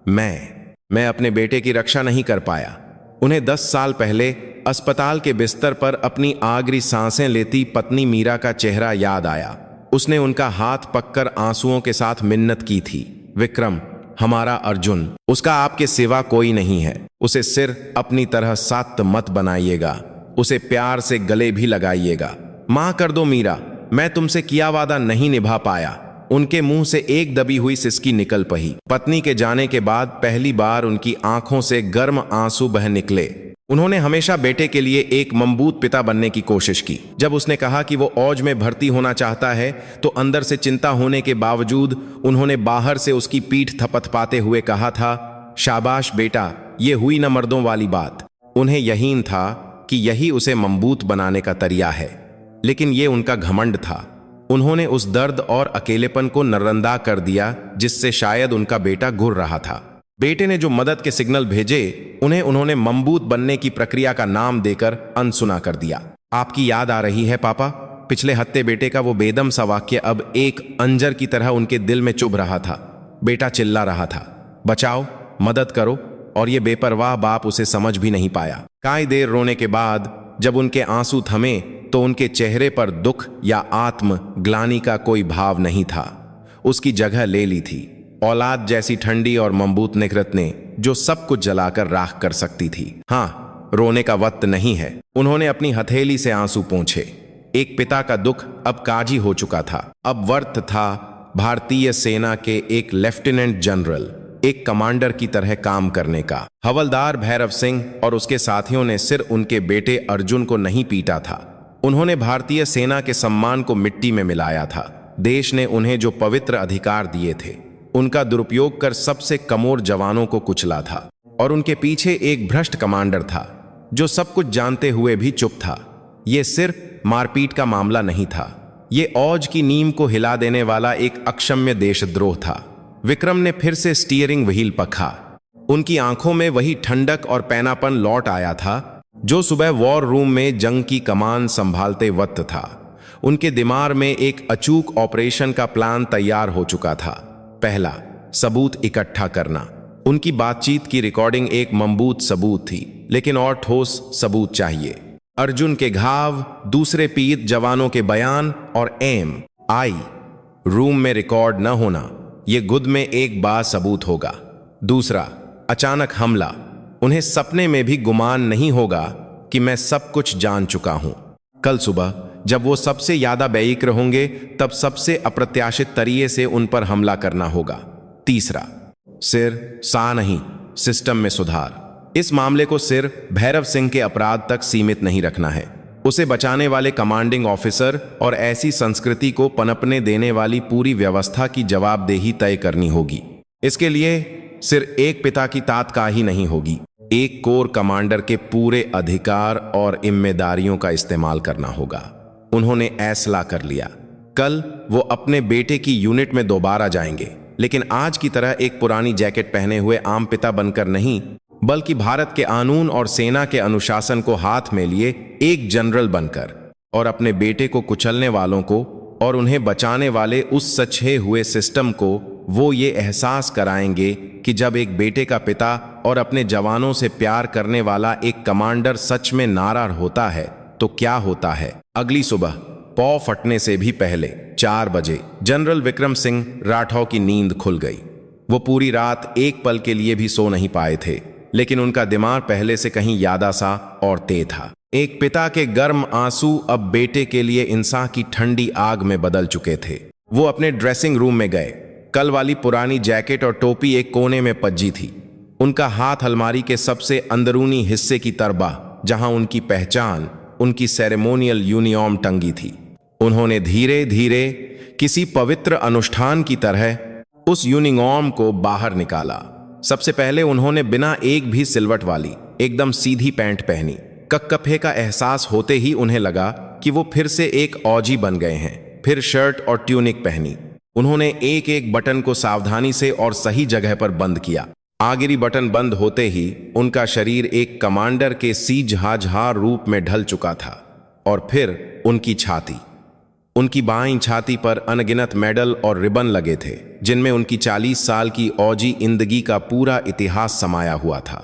मैं अपने बेटे की रक्षा नहीं कर पाया। उन्हें 10 साल पहले अस्पताल के बिस्तर पर अपनी आखिरी सांसें लेती पत्नी मीरा का चेहरा याद आया। उसने उनका हाथ पककर आंसुओं के साथ मिन्नत की थी, विक्रम, हमारा अर्जुन, उसका आपके सिवा कोई नहीं है। उसे सिर अपनी तरह सख्त मत बनाइएगा, उसे प्यार से गले भी लगाइएगा। मां कर दो मीरा, मैं तुमसे किया वादा नहीं निभा पाया। उनके मुंह से एक दबी हुई सिसकी निकल पड़ी। पत्नी के जाने के बाद पहली बार उनकी आंखों से गर्म आंसू बह निकले। उन्होंने हमेशा बेटे के लिए एक मजबूत पिता बनने की कोशिश की। जब उसने कहा कि वो औज में भर्ती होना चाहता है तो अंदर से चिंता होने के बावजूद उन्होंने बाहर से उसकी पीठ थपथपाते हुए कहा था, शाबाश बेटा, ये हुई न मर्दों वाली बात। उन्हें यकीन था कि यही उसे मजबूत बनाने का तरीका है, लेकिन ये उनका घमंड था। उन्होंने उस दर्द और अकेलेपन को नजरअंदाज कर दिया जिससे शायद उनका बेटा घुर रहा था। बेटे ने जो मदद के सिग्नल भेजे उन्होंने मजबूत बनने की प्रक्रिया का नाम देकर अनसुना कर दिया। आपकी याद आ रही है पापा? पिछले हफ्ते बेटे का वो बेदम सा वाक्य अब एक अंजर की तरह उनके दिल में चुभ रहा था। बेटा चिल्ला रहा था, बचाओ, मदद करो, और ये बेपरवाह बाप उसे समझ भी नहीं पाया। कई देर रोने के बाद जब उनके आंसू थमे तो उनके चेहरे पर दुख या आत्मग्लानि का कोई भाव नहीं था। उसकी जगह ले ली थी औलाद जैसी ठंडी और मजबूत निखरत ने, जो सब कुछ जलाकर राख कर सकती थी। हाँ, रोने का वक्त नहीं है। उन्होंने अपनी हथेली से आंसू पोंछे। एक पिता का दुख अब काजी हो चुका था। अब वक्त था भारतीय सेना के एक लेफ्टिनेंट जनरल, एक कमांडर की तरह काम करने का। हवलदार भैरव सिंह और उसके साथियों ने सिर्फ उनके बेटे अर्जुन को नहीं पीटा था, उन्होंने भारतीय सेना के सम्मान को मिट्टी में मिलाया था। देश ने उन्हें जो पवित्र अधिकार दिए थे उनका दुरुपयोग कर सबसे कमजोर जवानों को कुचला था। और उनके पीछे एक भ्रष्ट कमांडर था जो सब कुछ जानते हुए भी चुप था। ये सिर्फ मारपीट का मामला नहीं था, ये औज की नींव को हिला देने वाला एक अक्षम्य देशद्रोह था। विक्रम ने फिर से स्टीयरिंग व्हील पकड़ा। उनकी आंखों में वही ठंडक और पैनापन लौट आया था जो सुबह वॉर रूम में जंग की कमान संभालते वक्त था। उनके दिमाग में एक अचूक ऑपरेशन का प्लान तैयार हो चुका था। पहला, सबूत इकट्ठा करना। उनकी बातचीत की रिकॉर्डिंग एक मजबूत सबूत थी, लेकिन और ठोस सबूत चाहिए। अर्जुन के घाव, दूसरे पीड़ित जवानों के बयान और MI रूम में रिकॉर्ड न होना, यह खुद में एक बड़ा सबूत होगा। दूसरा, अचानक हमला। उन्हें सपने में भी गुमान नहीं होगा कि मैं सब कुछ जान चुका हूं। कल सुबह जब वो सबसे ज्यादा बेइक्र होंगे तब सबसे अप्रत्याशित तरीके से उन पर हमला करना होगा। तीसरा, सिर सा नहीं, सिस्टम में सुधार। इस मामले को सिर्फ भैरव सिंह के अपराध तक सीमित नहीं रखना है, उसे बचाने वाले कमांडिंग ऑफिसर और ऐसी संस्कृति को पनपने देने वाली पूरी व्यवस्था की जवाबदेही तय करनी होगी। इसके लिए सिर्फ एक पिता की तात्काही नहीं होगी, एक कोर कमांडर के पूरे अधिकार और जिम्मेदारियों का इस्तेमाल करना होगा। उन्होंने फैसला कर लिया। कल वो अपने बेटे की यूनिट में दोबारा जाएंगे, लेकिन आज की तरह एक पुरानी जैकेट पहने हुए आम पिता बनकर नहीं, बल्कि भारत के कानून और सेना के अनुशासन को हाथ में लिए एक जनरल बनकर, और अपने बेटे को कुचलने वालों को और उन्हें बचाने वाले उस सचे हुए सिस्टम को वो ये एहसास कराएंगे कि जब एक बेटे का पिता और अपने जवानों से प्यार करने वाला एक कमांडर सच में नाराज होता है तो क्या होता है। अगली सुबह पौ फटने से भी पहले 4 बजे जनरल विक्रम सिंह राठौर की नींद खुल गई। वो पूरी रात एक पल के लिए भी सो नहीं पाए थे, लेकिन उनका दिमाग पहले से कहीं ज्यादा सा और तेज था। एक पिता के गर्म आंसू अब बेटे के लिए इंसान की ठंडी आग में बदल चुके थे। वो अपने ड्रेसिंग रूम में गए। कल वाली पुरानी जैकेट और टोपी एक कोने में पज्जी थी। उनका हाथ अलमारी के सबसे अंदरूनी हिस्से की तरबा, जहां उनकी पहचान, उनकी सेरेमोनियल यूनिफॉर्म टंगी थी। उन्होंने धीरे धीरे किसी पवित्र अनुष्ठान की तरह उस यूनिफॉर्म को बाहर निकाला। सबसे पहले उन्होंने बिना एक भी सिलवट वाली एकदम सीधी पैंट पहनी। कपकपे का एहसास होते ही उन्हें लगा कि वो फिर से एक औजी बन गए हैं। फिर शर्ट और ट्यूनिक पहनी। उन्होंने एक एक बटन को सावधानी से और सही जगह पर बंद किया। आखिरी बटन बंद होते ही उनका शरीर एक कमांडर के सीजहाजहार रूप में ढल चुका था। और फिर उनकी छाती, उनकी बाईं छाती पर अनगिनत मेडल और रिबन लगे थे, जिनमें उनकी 40 साल की औजी जिंदगी का पूरा इतिहास समाया हुआ था।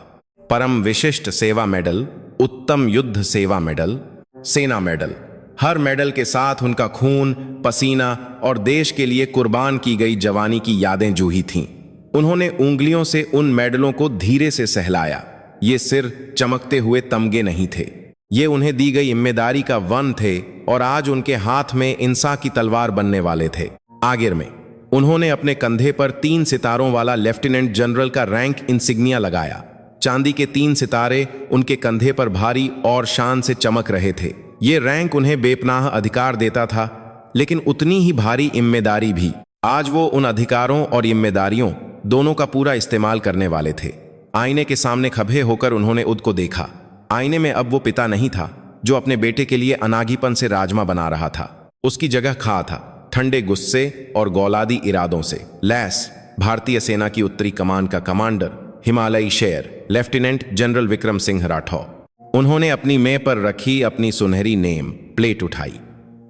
परम विशिष्ट सेवा मेडल, उत्तम युद्ध सेवा मेडल, सेना मेडल। हर मेडल के साथ उनका खून, पसीना और देश के लिए कुर्बान की गई जवानी की यादें जूही थीं। उन्होंने उंगलियों से उन मेडलों को धीरे से सहलाया। ये सिर चमकते हुए तमगे नहीं थे, ये उन्हें दी गई जिम्मेदारी का वन थे, और आज उनके हाथ में इंसान की तलवार बनने वाले थे। आखिर में उन्होंने अपने कंधे पर 3 सितारों वाला लेफ्टिनेंट जनरल का रैंक इंसिग्निया लगाया। चांदी के 3 सितारे उनके कंधे पर भारी और शान से चमक रहे थे। ये रैंक उन्हें बेपनाह अधिकार देता था, लेकिन उतनी ही भारी जिम्मेदारी भी। आज वो उन अधिकारों और जिम्मेदारियों दोनों का पूरा इस्तेमाल करने वाले थे। आईने के सामने खभे होकर उन्होंने उद को देखा। आईने में अब वो पिता नहीं था जो अपने बेटे के लिए अनागीपन से राजमा बना रहा था। उसकी जगह खा था, ठंडे गुस्से और गौलादी इरादों से लैस भारतीय सेना की उत्तरी कमान का कमांडर, हिमालयी शेर, लेफ्टिनेंट जनरल विक्रम सिंह राठौर। उन्होंने अपनी मेज पर रखी अपनी सुनहरी नेम प्लेट उठाई।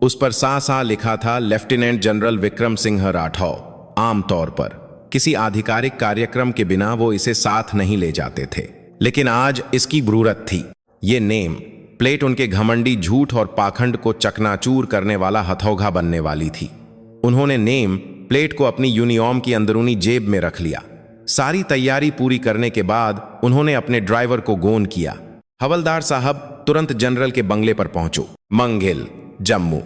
उस पर सा लिखा था लेफ्टिनेंट जनरल विक्रम सिंह राठौर। आमतौर पर किसी आधिकारिक कार्यक्रम के बिना वो इसे साथ नहीं ले जाते थे, लेकिन आज इसकी जरूरत थी। ये नेम प्लेट उनके घमंडी झूठ और पाखंड को चकनाचूर करने वाला हथौड़ा बनने वाली थी। उन्होंने नेम प्लेट को अपनी यूनिफॉर्म की अंदरूनी जेब में रख लिया। सारी तैयारी पूरी करने के बाद उन्होंने अपने ड्राइवर को गोन किया। हवलदार साहब, तुरंत जनरल के बंगले पर पहुंचो, मंगिल, जम्मू।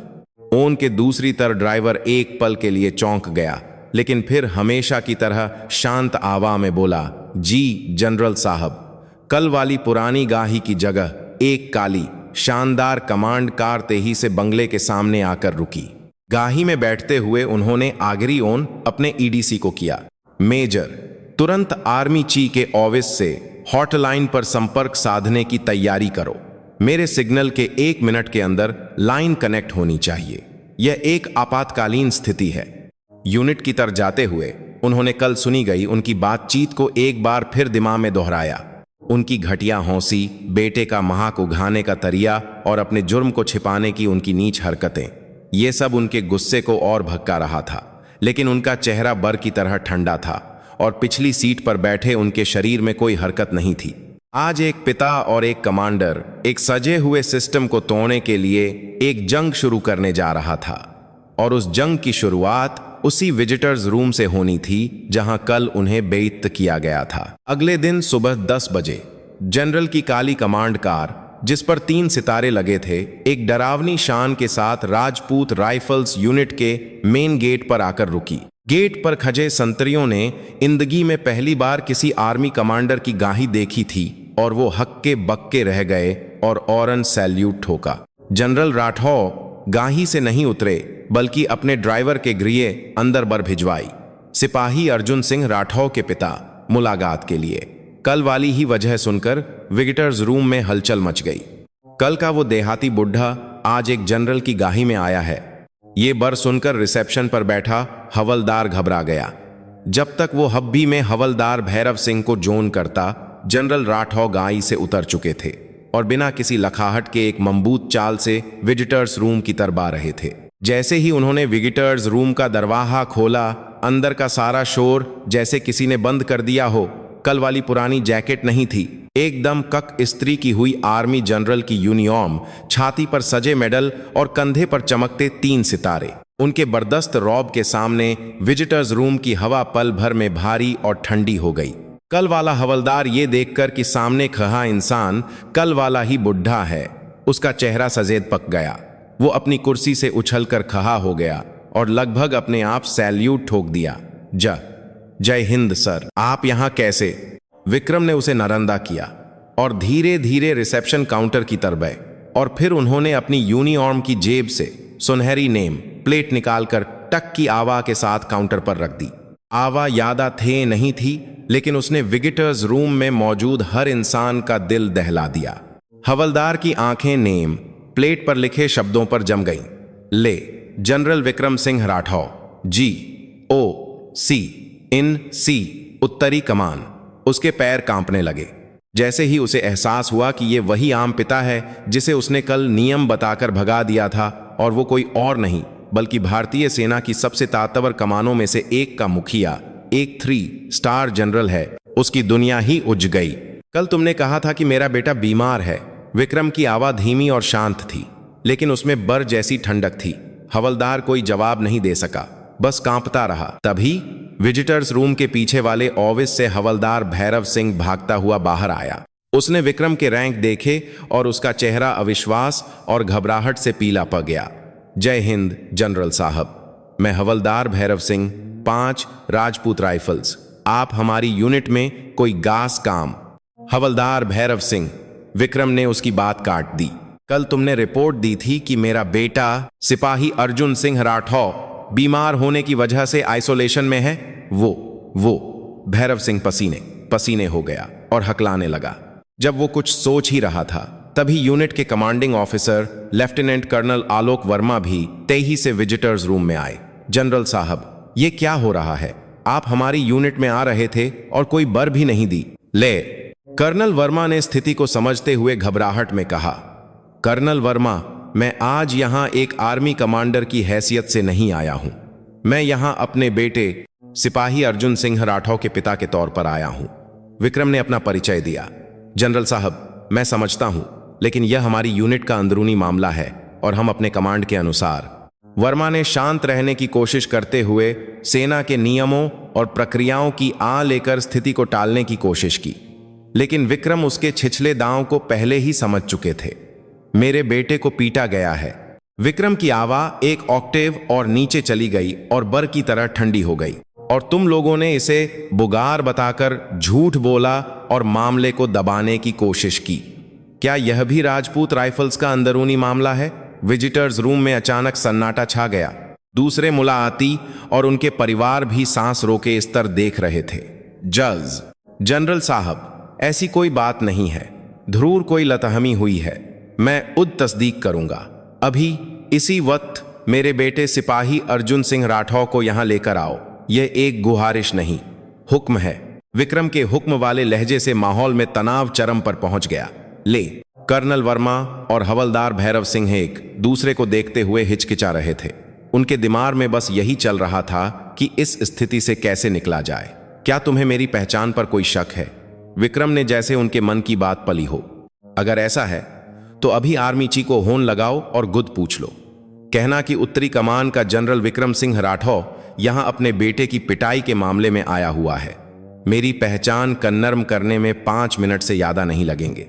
ओन के दूसरी तरफ ड्राइवर एक पल के लिए चौंक गया, लेकिन फिर हमेशा की तरह शांत आवाज में बोला, जी जनरल साहब। कल वाली पुरानी गाही की जगह एक काली शानदार कमांड कार तेजी से बंगले के सामने आकर रुकी। गाही में बैठते हुए उन्होंने आगरी ओन अपने ईडीसी को किया, मेजर, तुरंत आर्मी चीफ के ऑफिस से हॉटलाइन पर संपर्क साधने की तैयारी करो। मेरे सिग्नल के 1 मिनट के अंदर लाइन कनेक्ट होनी चाहिए। यह एक आपातकालीन स्थिति है। यूनिट की तरफ जाते हुए उन्होंने कल सुनी गई उनकी बातचीत को एक बार फिर दिमाग में दोहराया। उनकी घटिया हौंसी, बेटे का महाक उघाने का तरिया और अपने जुर्म को छिपाने की उनकी नीच हरकतें, ये सब उनके गुस्से को और भड़का रहा था। लेकिन उनका चेहरा बर की तरह ठंडा था और पिछली सीट पर बैठे उनके शरीर में कोई हरकत नहीं थी। आज एक पिता और एक कमांडर एक सजे हुए सिस्टम को तोड़ने के लिए एक जंग शुरू करने जा रहा था, और उस जंग की शुरुआत उसी विजिटर्स रूम से होनी थी जहां कल उन्हें बेइज्जत किया गया था। अगले दिन सुबह 10 बजे जनरल की काली कमांड कार, जिस पर 3 सितारे लगे थे, एक डरावनी शान के साथ राजपूत राइफल्स यूनिट के मेन गेट पर आकर रुकी। गेट पर खजे संतरियों ने जिंदगी में पहली बार किसी आर्मी कमांडर की गाही देखी थी, और वो हक्के बक्के रह गए और औरन सैल्यूट ठोका। जनरल राठौर गाही से नहीं उतरे, बल्कि अपने ड्राइवर के गृह अंदर बर भिजवाई। सिपाही अर्जुन सिंह राठौर के पिता मुलाकात के लिए। कल वाली ही वजह सुनकर विजिटर्स रूम में हलचल मच गई। कल का वो देहाती बुढ़ा आज एक जनरल की गाही में आया है। ये बर सुनकर रिसेप्शन पर बैठा हवलदार घबरा गया। जब तक वो हब्बी में हवलदार भैरव सिंह को जोन करता, जनरल राठौर गाही से उतर चुके थे और बिना किसी लखाहट के एक मजबूत चाल से विजिटर्स रूम की तरफ आ रहे थे। जैसे ही उन्होंने विजिटर्स रूम का दरवाजा खोला, अंदर का सारा शोर जैसे किसी ने बंद कर दिया हो। कल वाली पुरानी जैकेट नहीं थी, एकदम कक इस्त्री की हुई आर्मी जनरल की यूनिफॉर्म, छाती पर सजे मेडल और कंधे पर चमकते 3 सितारे। उनके बर्दस्त रौब के सामने विजिटर्स रूम की हवा पल भर में भारी और ठंडी हो गई। कल वाला हवलदार ये देखकर कि सामने खड़ा इंसान कल वाला ही बुढ़ा है, उसका चेहरा सजेद पक गया। वो अपनी कुर्सी से उछलकर खड़ा हो गया और लगभग अपने आप सैल्यूट ठोक दिया। जय हिंद सर, आप यहाँ कैसे? विक्रम ने उसे नरंदा किया और धीरे धीरे रिसेप्शन काउंटर की तरफ गए, और फिर उन्होंने अपनी यूनिफॉर्म की जेब से सुनहरी नेम प्लेट निकालकर टक की आवा के साथ काउंटर पर रख दी। आवा यादा थे नहीं थी, लेकिन उसने विजिटर्स रूम में मौजूद हर इंसान का दिल दहला दिया। हवलदार की आंखें नेम प्लेट पर लिखे शब्दों पर जम गईं। ले, जनरल विक्रम सिंह राठौर, GOC इन सी, उत्तरी कमान। उसके पैर कांपने लगे। जैसे ही उसे एहसास हुआ कि ये वही आम पिता है जिसे उसने कल नियम बताकर भगा दिया था, और वो कोई और नहीं बल्कि भारतीय सेना की सबसे ताकतवर कमानों में से एक का मुखिया, एक 3 स्टार जनरल है, उसकी दुनिया ही उज गई। कल तुमने कहा था कि मेरा बेटा बीमार है। विक्रम की आवाज धीमी और शांत थी, लेकिन उसमें बर जैसी ठंडक थी। हवलदार कोई जवाब नहीं दे सका, बस कांपता रहा। तभी विजिटर्स रूम के पीछे वाले ऑफिस से हवलदार भैरव सिंह भागता हुआ बाहर आया। उसने विक्रम के रैंक देखे और उसका चेहरा अविश्वास और घबराहट से पीला पड़ गया। जय हिंद जनरल साहब, मैं हवलदार भैरव सिंह, 5 राजपूत राइफल्स। आप हमारी यूनिट में कोई गास काम। हवलदार भैरव सिंह, विक्रम ने उसकी बात काट दी। कल तुमने रिपोर्ट दी थी कि मेरा बेटा सिपाही अर्जुन सिंह राठौर बीमार होने की वजह से आइसोलेशन में है। वो भैरव सिंह पसीने पसीने हो गया और हकलाने लगा। जब वो कुछ सोच ही रहा था तभी यूनिट के कमांडिंग ऑफिसर लेफ्टिनेंट कर्नल आलोक वर्मा भी तेजी से विजिटर्स रूम में आए। जनरल साहब, ये क्या हो रहा है? आप हमारी यूनिट में आ रहे थे और कोई बर भी नहीं दी। ले, कर्नल वर्मा ने स्थिति को समझते हुए घबराहट में कहा। कर्नल वर्मा, मैं आज यहां एक आर्मी कमांडर की हैसियत से नहीं आया हूं। मैं यहां अपने बेटे सिपाही अर्जुन सिंह राठौर के पिता के तौर पर आया हूं। विक्रम ने अपना परिचय दिया। जनरल साहब, मैं समझता हूं, लेकिन यह हमारी यूनिट का अंदरूनी मामला है और हम अपने कमांड के अनुसार। वर्मा ने शांत रहने की कोशिश करते हुए सेना के नियमों और प्रक्रियाओं की लेकर स्थिति को टालने की कोशिश की, लेकिन विक्रम उसके छिछले दांव को पहले ही समझ चुके थे। मेरे बेटे को पीटा गया है। विक्रम की आवाज एक ऑक्टेव और नीचे चली गई और बर की तरह ठंडी हो गई। और तुम लोगों ने इसे बुगार बताकर झूठ बोला और मामले को दबाने की कोशिश की। क्या यह भी राजपूत राइफल्स का अंदरूनी मामला है? विजिटर्स रूम में अचानक सन्नाटा छा गया। दूसरे मुलाकाती और उनके परिवार भी सांस रोके इस तरह देख रहे थे। जज, जनरल साहब, ऐसी कोई बात नहीं है। ध्रुव कोई लतहमी हुई है। मैं उद तस्दीक करूंगा। अभी इसी वक्त मेरे बेटे सिपाही अर्जुन सिंह राठौर को यहां लेकर आओ। यह एक गुहारिश नहीं, हुक्म है। विक्रम के हुक्म वाले लहजे से माहौल में तनाव चरम पर पहुंच गया। ले, कर्नल वर्मा और हवलदार भैरव सिंह एक दूसरे को देखते हुए हिचकिचा रहे थे। उनके दिमाग में बस यही चल रहा था कि इस स्थिति से कैसे निकला जाए। क्या तुम्हें मेरी पहचान पर कोई शक है? विक्रम ने जैसे उनके मन की बात पली हो। अगर ऐसा है तो अभी आर्मी चीफ को होन लगाओ और गुद पूछ लो। कहना कि उत्तरी कमान का जनरल विक्रम सिंह राठौर यहां अपने बेटे की पिटाई के मामले में आया हुआ है। मेरी पहचान कन्फर्म करने में 5 मिनट से ज्यादा नहीं लगेंगे।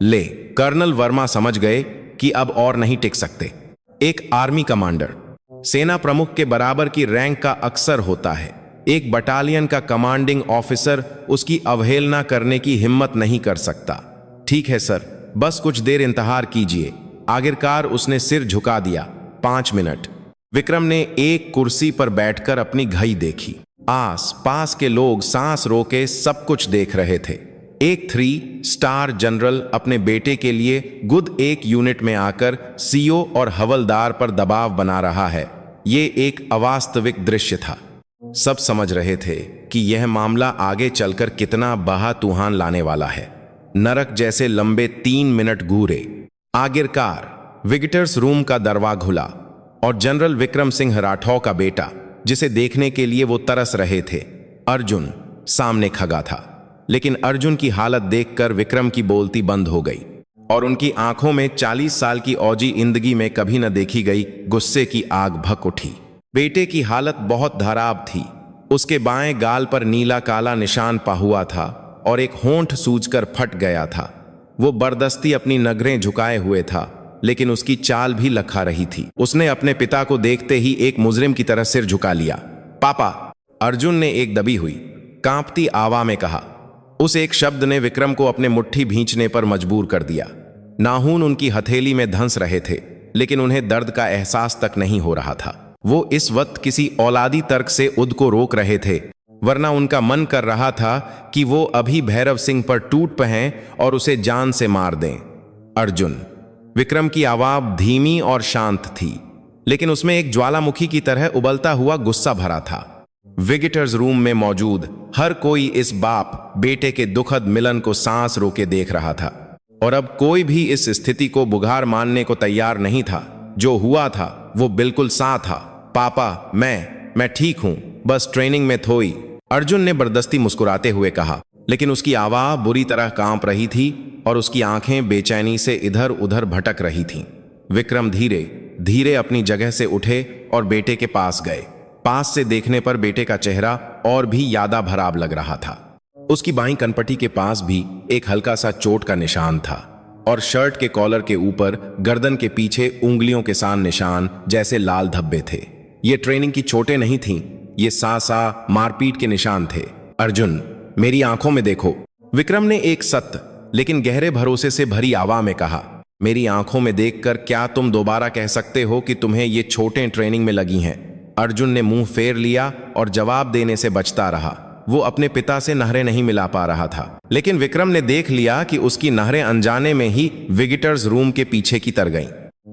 ले, कर्नल वर्मा समझ गए कि अब और नहीं टिक सकते। एक आर्मी कमांडर सेना प्रमुख के बराबर की रैंक का अक्सर होता है। एक बटालियन का कमांडिंग ऑफिसर उसकी अवहेलना करने की हिम्मत नहीं कर सकता। ठीक है सर, बस कुछ देर इंतजार कीजिए। आखिरकार उसने सिर झुका दिया। 5 मिनट। विक्रम ने एक कुर्सी पर बैठकर अपनी घड़ी देखी। आस पास के लोग सांस रोके सब कुछ देख रहे थे। एक 3 स्टार जनरल अपने बेटे के लिए गुद एक यूनिट में आकर सीओ और हवलदार पर दबाव बना रहा है। ये एक अवास्तविक दृश्य था। सब समझ रहे थे कि यह मामला आगे चलकर कितना बहा तूफान लाने वाला है। नरक जैसे लंबे 3 मिनट घूरे। आखिरकार विजिटर्स रूम का दरवाजा खुला और जनरल विक्रम सिंह राठौर का बेटा, जिसे देखने के लिए वो तरस रहे थे, अर्जुन, सामने खड़ा था। लेकिन अर्जुन की हालत देखकर विक्रम की बोलती बंद हो गई और उनकी आंखों में 40 साल की औजी जिंदगी में कभी न देखी गई गुस्से की आग भड़क उठी। बेटे की हालत बहुत खराब थी। उसके बाएं गाल पर नीला काला निशान पा हुआ था और एक होंठ सूजकर फट गया था। वो बर्दस्ती अपनी नगरें झुकाए हुए था, लेकिन उसकी चाल भी लखा रही थी। उसने अपने पिता को देखते ही एक मुजरिम की तरह सिर झुका लिया। पापा, अर्जुन ने एक दबी हुई कांपती आवाज में कहा। उस एक शब्द ने विक्रम को अपने मुट्ठी भींचने पर मजबूर कर दिया। नाखून उनकी हथेली में धंस रहे थे, लेकिन उन्हें दर्द का एहसास तक नहीं हो रहा था। वो इस वक्त किसी औलादी तर्क से उद को रोक रहे थे, वरना उनका मन कर रहा था कि वो अभी भैरव सिंह पर टूट पड़ें और उसे जान से मार दें। अर्जुन। विक्रम की आवाज धीमी और शांत थी, लेकिन उसमें एक ज्वालामुखी की तरह उबलता हुआ गुस्सा भरा था। विजिटर्स रूम में मौजूद हर कोई इस बाप बेटे के दुखद मिलन को सांस रोके देख रहा था और अब कोई भी इस स्थिति को बुघार मानने को तैयार नहीं था। जो हुआ था वो बिल्कुल सा था। पापा, मैं ठीक हूं, बस ट्रेनिंग में थोई, अर्जुन ने बर्दस्ती मुस्कुराते हुए कहा, लेकिन उसकी आवाज बुरी तरह कांप रही थी और उसकी आंखें बेचैनी से इधर उधर भटक रही थीं। विक्रम धीरे धीरे अपनी जगह से उठे और बेटे के पास गए। पास से देखने पर बेटे का चेहरा और भी यादा भराब लग रहा था। उसकी बाईं कनपटी के पास भी एक हल्का सा चोट का निशान था और शर्ट के कॉलर के ऊपर गर्दन के पीछे उंगलियों के सान निशान जैसे लाल धब्बे थे। ये ट्रेनिंग की चोटें नहीं थीं, ये सा मारपीट के निशान थे। अर्जुन, मेरी आंखों में देखो, विक्रम ने एक सख्त लेकिन गहरे भरोसे से भरी आवाज में कहा। मेरी आंखों में देखकर क्या तुम दोबारा कह सकते हो कि तुम्हें ये चोटें ट्रेनिंग में लगी हैं? अर्जुन ने मुंह फेर लिया और जवाब देने से बचता रहा। वो अपने पिता से नहरें नहीं मिला पा रहा था, लेकिन विक्रम ने देख लिया कि उसकी नहरें अनजाने में ही विजिटर्स रूम के पीछे की तर गईं।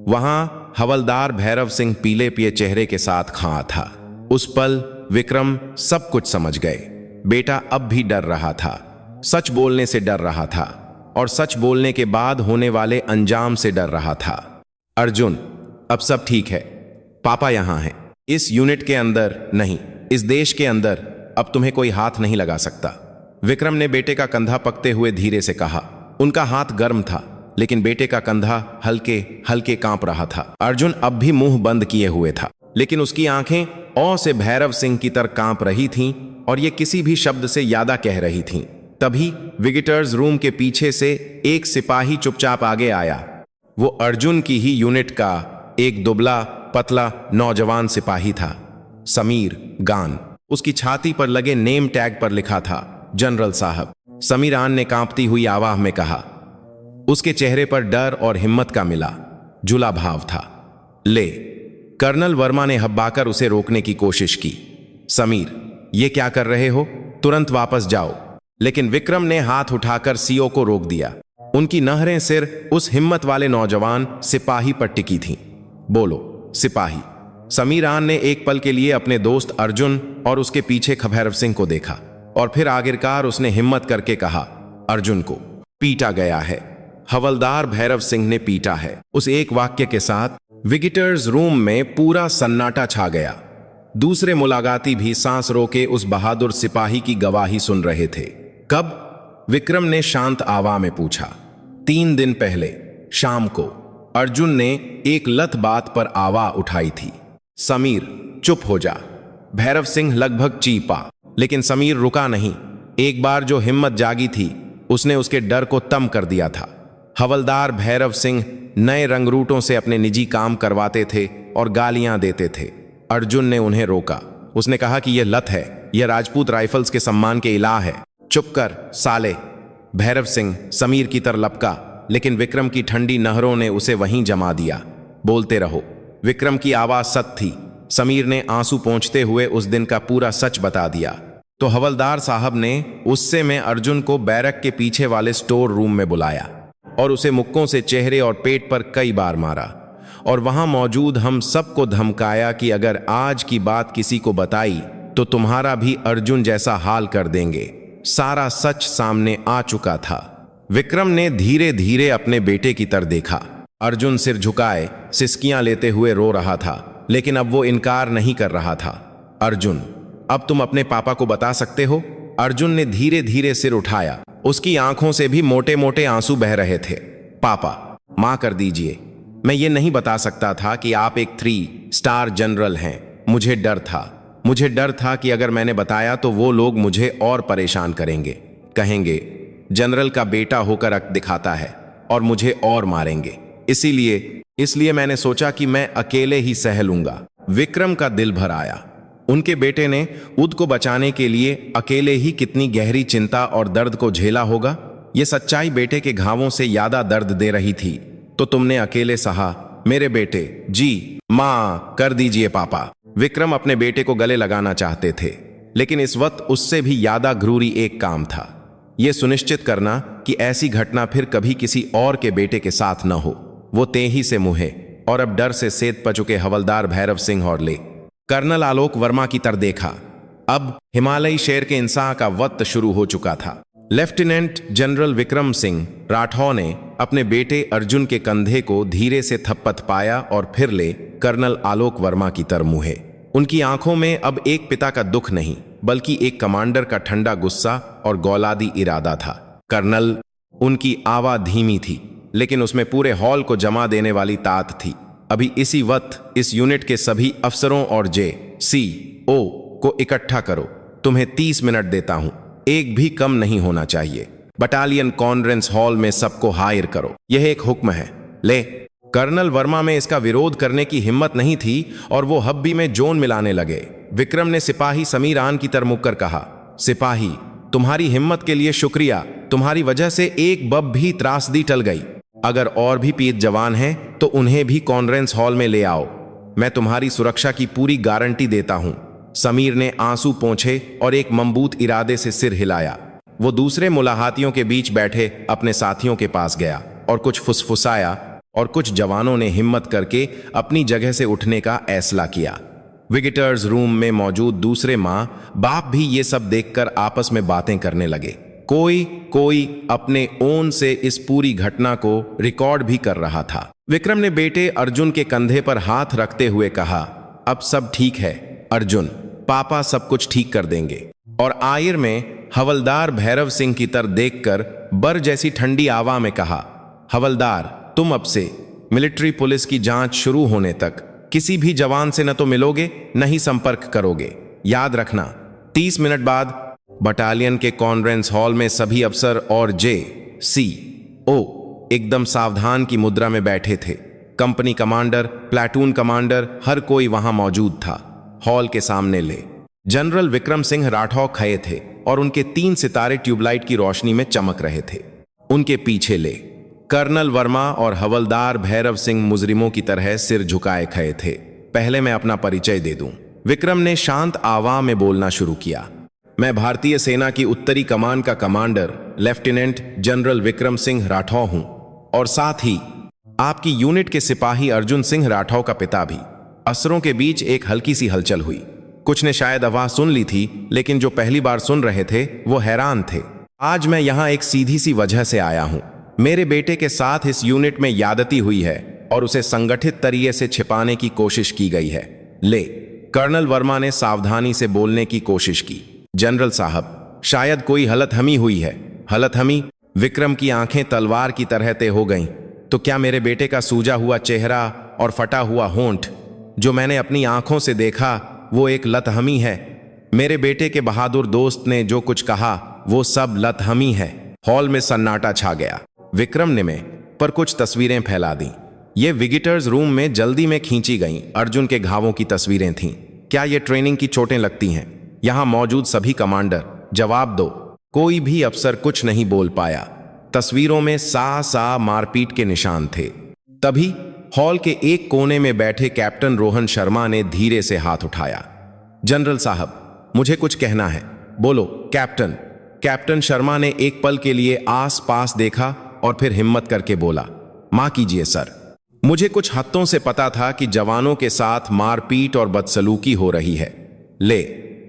वहां हवलदार भैरव सिंह पीले पिए चेहरे के साथ खड़ा था। उस पल विक्रम सब कुछ समझ गए। बेटा अब भी डर रहा था, सच बोलने से डर रहा था और सच बोलने के बाद होने वाले अंजाम से डर रहा था। अर्जुन, अब सब ठीक है, पापा यहां हैं। इस यूनिट के अंदर नहीं, इस देश के अंदर अब तुम्हें कोई हाथ नहीं लगा सकता। विक्रम ने बेटे का कंधा पकते हुए धीरे से कहा। उनका हाथ गर्म था, लेकिन बेटे का कंधा हल्के हल्के कांप रहा था। अर्जुन अब भी मुंह बंद किए हुए था, लेकिन उसकी आंखें औ से भैरव सिंह की तरह कांप रही थीं और ये किसी भी शब्द से ज्यादा कह रही थीं। तभी विजिटर्स रूम के पीछे से एक सिपाही चुपचाप आगे आया। वो अर्जुन की ही यूनिट का एक दुबला पतला नौजवान सिपाही था, समीर गान। उसकी छाती पर लगे नेम टैग पर लिखा था जनरल साहब। समीर आन ने कांपती हुई आवाज में कहा। उसके चेहरे पर डर और हिम्मत का मिला जुला भाव था। ले। कर्नल वर्मा ने हब्बाकर उसे रोकने की कोशिश की। समीर, ये क्या कर रहे हो? तुरंत वापस जाओ। लेकिन विक्रम ने हाथ उठाकर सीओ को रोक दिया। उनकी नहरें सिर उस हिम्मत वाले नौजवान सिपाही पर टिकी थीं। बोलो सिपाही। समीर आन ने एक पल के लिए अपने दोस्त अर्जुन और उसके पीछे भैरव सिंह को देखा और फिर आखिरकार उसने हिम्मत करके कहा, अर्जुन को पीटा गया है, हवलदार भैरव सिंह ने पीटा है। उस एक वाक्य के साथ विजिटर्स रूम में पूरा सन्नाटा छा गया। दूसरे मुलाकाती भी सांस रोके उस बहादुर सिपाही की गवाही सुन रहे थे। कब? विक्रम ने शांत आवाज में पूछा। 3 दिन पहले शाम को अर्जुन ने एक लत बात पर आवाज उठाई थी। समीर, चुप हो जा। भैरव सिंह लगभग चीपा, लेकिन समीर रुका नहीं। एक बार जो हिम्मत जागी थी, उसने उसके डर को तम कर दिया था। हवलदार भैरव सिंह नए रंगरूटों से अपने निजी काम करवाते थे और गालियां देते थे। अर्जुन ने उन्हें रोका। उसने कहा कि यह लत है, यह राजपूत राइफल्स के सम्मान के इलाह है। चुप कर साले। भैरव सिंह समीर की तरफ लपका, लेकिन विक्रम की ठंडी नहरों ने उसे वहीं जमा दिया। बोलते रहो। विक्रम की आवाज सत्य थी। समीर ने आंसू पोंछते हुए उस दिन का पूरा सच बता दिया। तो हवलदार साहब ने उससे में अर्जुन को बैरक के पीछे वाले स्टोर रूम में बुलाया और उसे मुक्कों से चेहरे और पेट पर कई बार मारा और वहां मौजूद हम सबको धमकाया कि अगर आज की बात किसी को बताई तो तुम्हारा भी अर्जुन जैसा हाल कर देंगे। सारा सच सामने आ चुका था। विक्रम ने धीरे धीरे अपने बेटे की तरफ देखा। अर्जुन सिर झुकाए सिसकियां लेते हुए रो रहा था, लेकिन अब वो इनकार नहीं कर रहा था। अर्जुन, अब तुम अपने पापा को बता सकते हो? अर्जुन ने धीरे धीरे सिर उठाया। उसकी आंखों से भी मोटे मोटे आंसू बह रहे थे। पापा, मां कर दीजिए। मैं ये नहीं बता सकता था कि आप एक 3 स्टार जनरल हैं। मुझे डर था कि अगर मैंने बताया तो वो लोग मुझे और परेशान करेंगे। कहेंगे जनरल का बेटा होकर अक दिखाता है और मुझे और मारेंगे। इसलिए मैंने सोचा कि मैं अकेले ही सह लूंगा। विक्रम का दिल भर आया। उनके बेटे ने उद को बचाने के लिए अकेले ही कितनी गहरी चिंता और दर्द को झेला होगा। यह सच्चाई बेटे के घावों से ज्यादा दर्द दे रही थी। तो तुमने अकेले सहा मेरे बेटे। जी मां, कर दीजिए पापा। विक्रम अपने बेटे को गले लगाना चाहते थे, लेकिन इस वक्त उससे भी ज्यादा जरूरी एक काम था। यह सुनिश्चित करना कि ऐसी घटना फिर कभी किसी और के बेटे के साथ न हो। वो तेही से मुहे और अब डर से सेध प चुके हवलदार भैरव सिंह और ले कर्नल आलोक वर्मा की तरफ देखा। अब हिमालयी शेर के इंसान का वक्त शुरू हो चुका था। लेफ्टिनेंट जनरल विक्रम सिंह राठौर ने अपने बेटे अर्जुन के कंधे को धीरे से थपथपाया और फिर ले कर्नल आलोक वर्मा की तरफ मुहे। उनकी आंखों में अब एक पिता का दुख नहीं, बल्कि एक कमांडर का ठंडा गुस्सा और गौलादी इरादा था। कर्नल, उनकी आवाज धीमी थी, लेकिन उसमें पूरे हॉल को जमा देने वाली तात थी। अभी इसी वक्त इस यूनिट के सभी अफसरों और JCO को इकट्ठा करो। तुम्हें 30 मिनट देता हूं, एक भी कम नहीं होना चाहिए। बटालियन कॉन्फ्रेंस हॉल में सबको हायर करो। यह एक हुक्म है। ले। कर्नल वर्मा में इसका विरोध करने की हिम्मत नहीं थी और वो हब्बी में जोन मिलाने लगे। विक्रम ने सिपाही समीर आन की तरफ मुड़कर कहा, सिपाही, तुम्हारी हिम्मत के लिए शुक्रिया। तुम्हारी वजह से एक बब भी त्रासदी टल गई। अगर और भी पीत जवान हैं तो उन्हें भी कॉन्फ्रेंस हॉल में ले आओ। मैं तुम्हारी सुरक्षा की पूरी गारंटी देता हूं। समीर ने आंसू पोंछे और एक मजबूत इरादे से सिर हिलाया। वो दूसरे मुलाहातियों के बीच बैठे अपने साथियों के पास गया और कुछ फुसफुसाया, और कुछ जवानों ने हिम्मत करके अपनी जगह से उठने का ऐसला किया। विजिटर्स रूम में मौजूद दूसरे माँ बाप भी ये सब देखकर आपस में बातें करने लगे। कोई कोई अपने ओन से इस पूरी घटना को रिकॉर्ड भी कर रहा था। विक्रम ने बेटे अर्जुन के कंधे पर हाथ रखते हुए कहा, अब सब ठीक है अर्जुन, पापा सब कुछ ठीक कर देंगे। और आयर में हवलदार भैरव सिंह की तरफ देखकर बर जैसी ठंडी आवाज में कहा, हवलदार, तुम अब से मिलिट्री पुलिस की जांच शुरू होने तक किसी भी जवान से न तो मिलोगे न ही संपर्क करोगे। याद रखना। 30 मिनट बाद बटालियन के कॉन्फ्रेंस हॉल में सभी अफसर और JCO एकदम सावधान की मुद्रा में बैठे थे। कंपनी कमांडर, प्लाटून कमांडर, हर कोई वहां मौजूद था। हॉल के सामने ले जनरल विक्रम सिंह राठौर खड़े थे और उनके 3 सितारे ट्यूबलाइट की रोशनी में चमक रहे थे। उनके पीछे ले कर्नल वर्मा और हवलदार भैरव सिंह मुजरिमों की तरह सिर झुकाए खड़े थे। पहले मैं अपना परिचय दे दूं। विक्रम ने शांत आवाज में बोलना शुरू किया। मैं भारतीय सेना की उत्तरी कमान का commander lieutenant general Vikram Singh Rathore हूं, और साथ ही आपकी यूनिट के सिपाही अर्जुन सिंह राठौर का पिता भी। असरों के बीच एक हल्की सी हलचल हुई। कुछ ने शायद आवाज सुन ली थी, लेकिन जो पहली बार सुन रहे थे वो हैरान थे। आज मैं यहां एक सीधी सी वजह से आया हूं। मेरे बेटे के साथ इस यूनिट में यादती हुई है और उसे संगठित तरीके से छिपाने की कोशिश की गई है। ले कर्नल वर्मा ने सावधानी से बोलने की कोशिश की। जनरल साहब, शायद कोई हलतहमी हुई है। हलतहमी? विक्रम की आंखें तलवार की तरह ते हो गईं। तो क्या मेरे बेटे का सूजा हुआ चेहरा और फटा हुआ होंठ जो मैंने अपनी आंखों से देखा वो एक लतहमी है? मेरे बेटे के बहादुर दोस्त ने जो कुछ कहा वो सब लतहमी है। हॉल में सन्नाटा छा गया। विक्रम ने में पर कुछ तस्वीरें फैला दी। ये विजिटर्स रूम में जल्दी में खींची गईं। अर्जुन के घावों की तस्वीरें थीं। क्या ये ट्रेनिंग की चोटें लगती हैं? यहां मौजूद सभी कमांडर जवाब दो। कोई भी अफसर कुछ नहीं बोल पाया। तस्वीरों में सा मारपीट के निशान थे। तभी हॉल के एक कोने में बैठे कैप्टन रोहन शर्मा ने धीरे से हाथ उठाया। जनरल साहब, मुझे कुछ कहना है। बोलो कैप्टन। कैप्टन शर्मा ने एक पल के लिए आस पास देखा और फिर हिम्मत करके बोला, मां कीजिए सर। मुझे कुछ हफ्तों से पता था कि जवानों के साथ मारपीट और बदसलूकी हो रही है। ले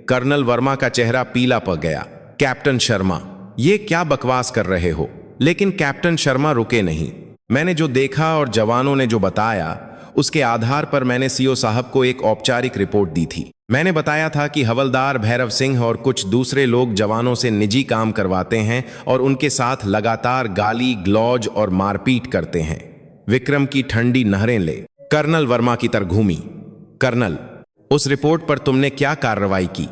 कर्नल वर्मा का चेहरा पीला पड़ गया। कैप्टन शर्मा, ये क्या बकवास कर रहे हो? लेकिन कैप्टन शर्मा रुके नहीं। मैंने जो देखा और जवानों ने जो बताया उसके आधार पर मैंने सीओ साहब को एक औपचारिक रिपोर्ट दी थी। मैंने बताया था कि हवलदार भैरव सिंह और कुछ दूसरे लोग जवानों से निजी काम करवाते हैं और उनके साथ लगातार गाली गलौज और मारपीट करते हैं। विक्रम की ठंडी नहरें ले कर्नल वर्मा की तरफ घूमी। कर्नल, उस रिपोर्ट पर तुमने क्या कार्रवाई की?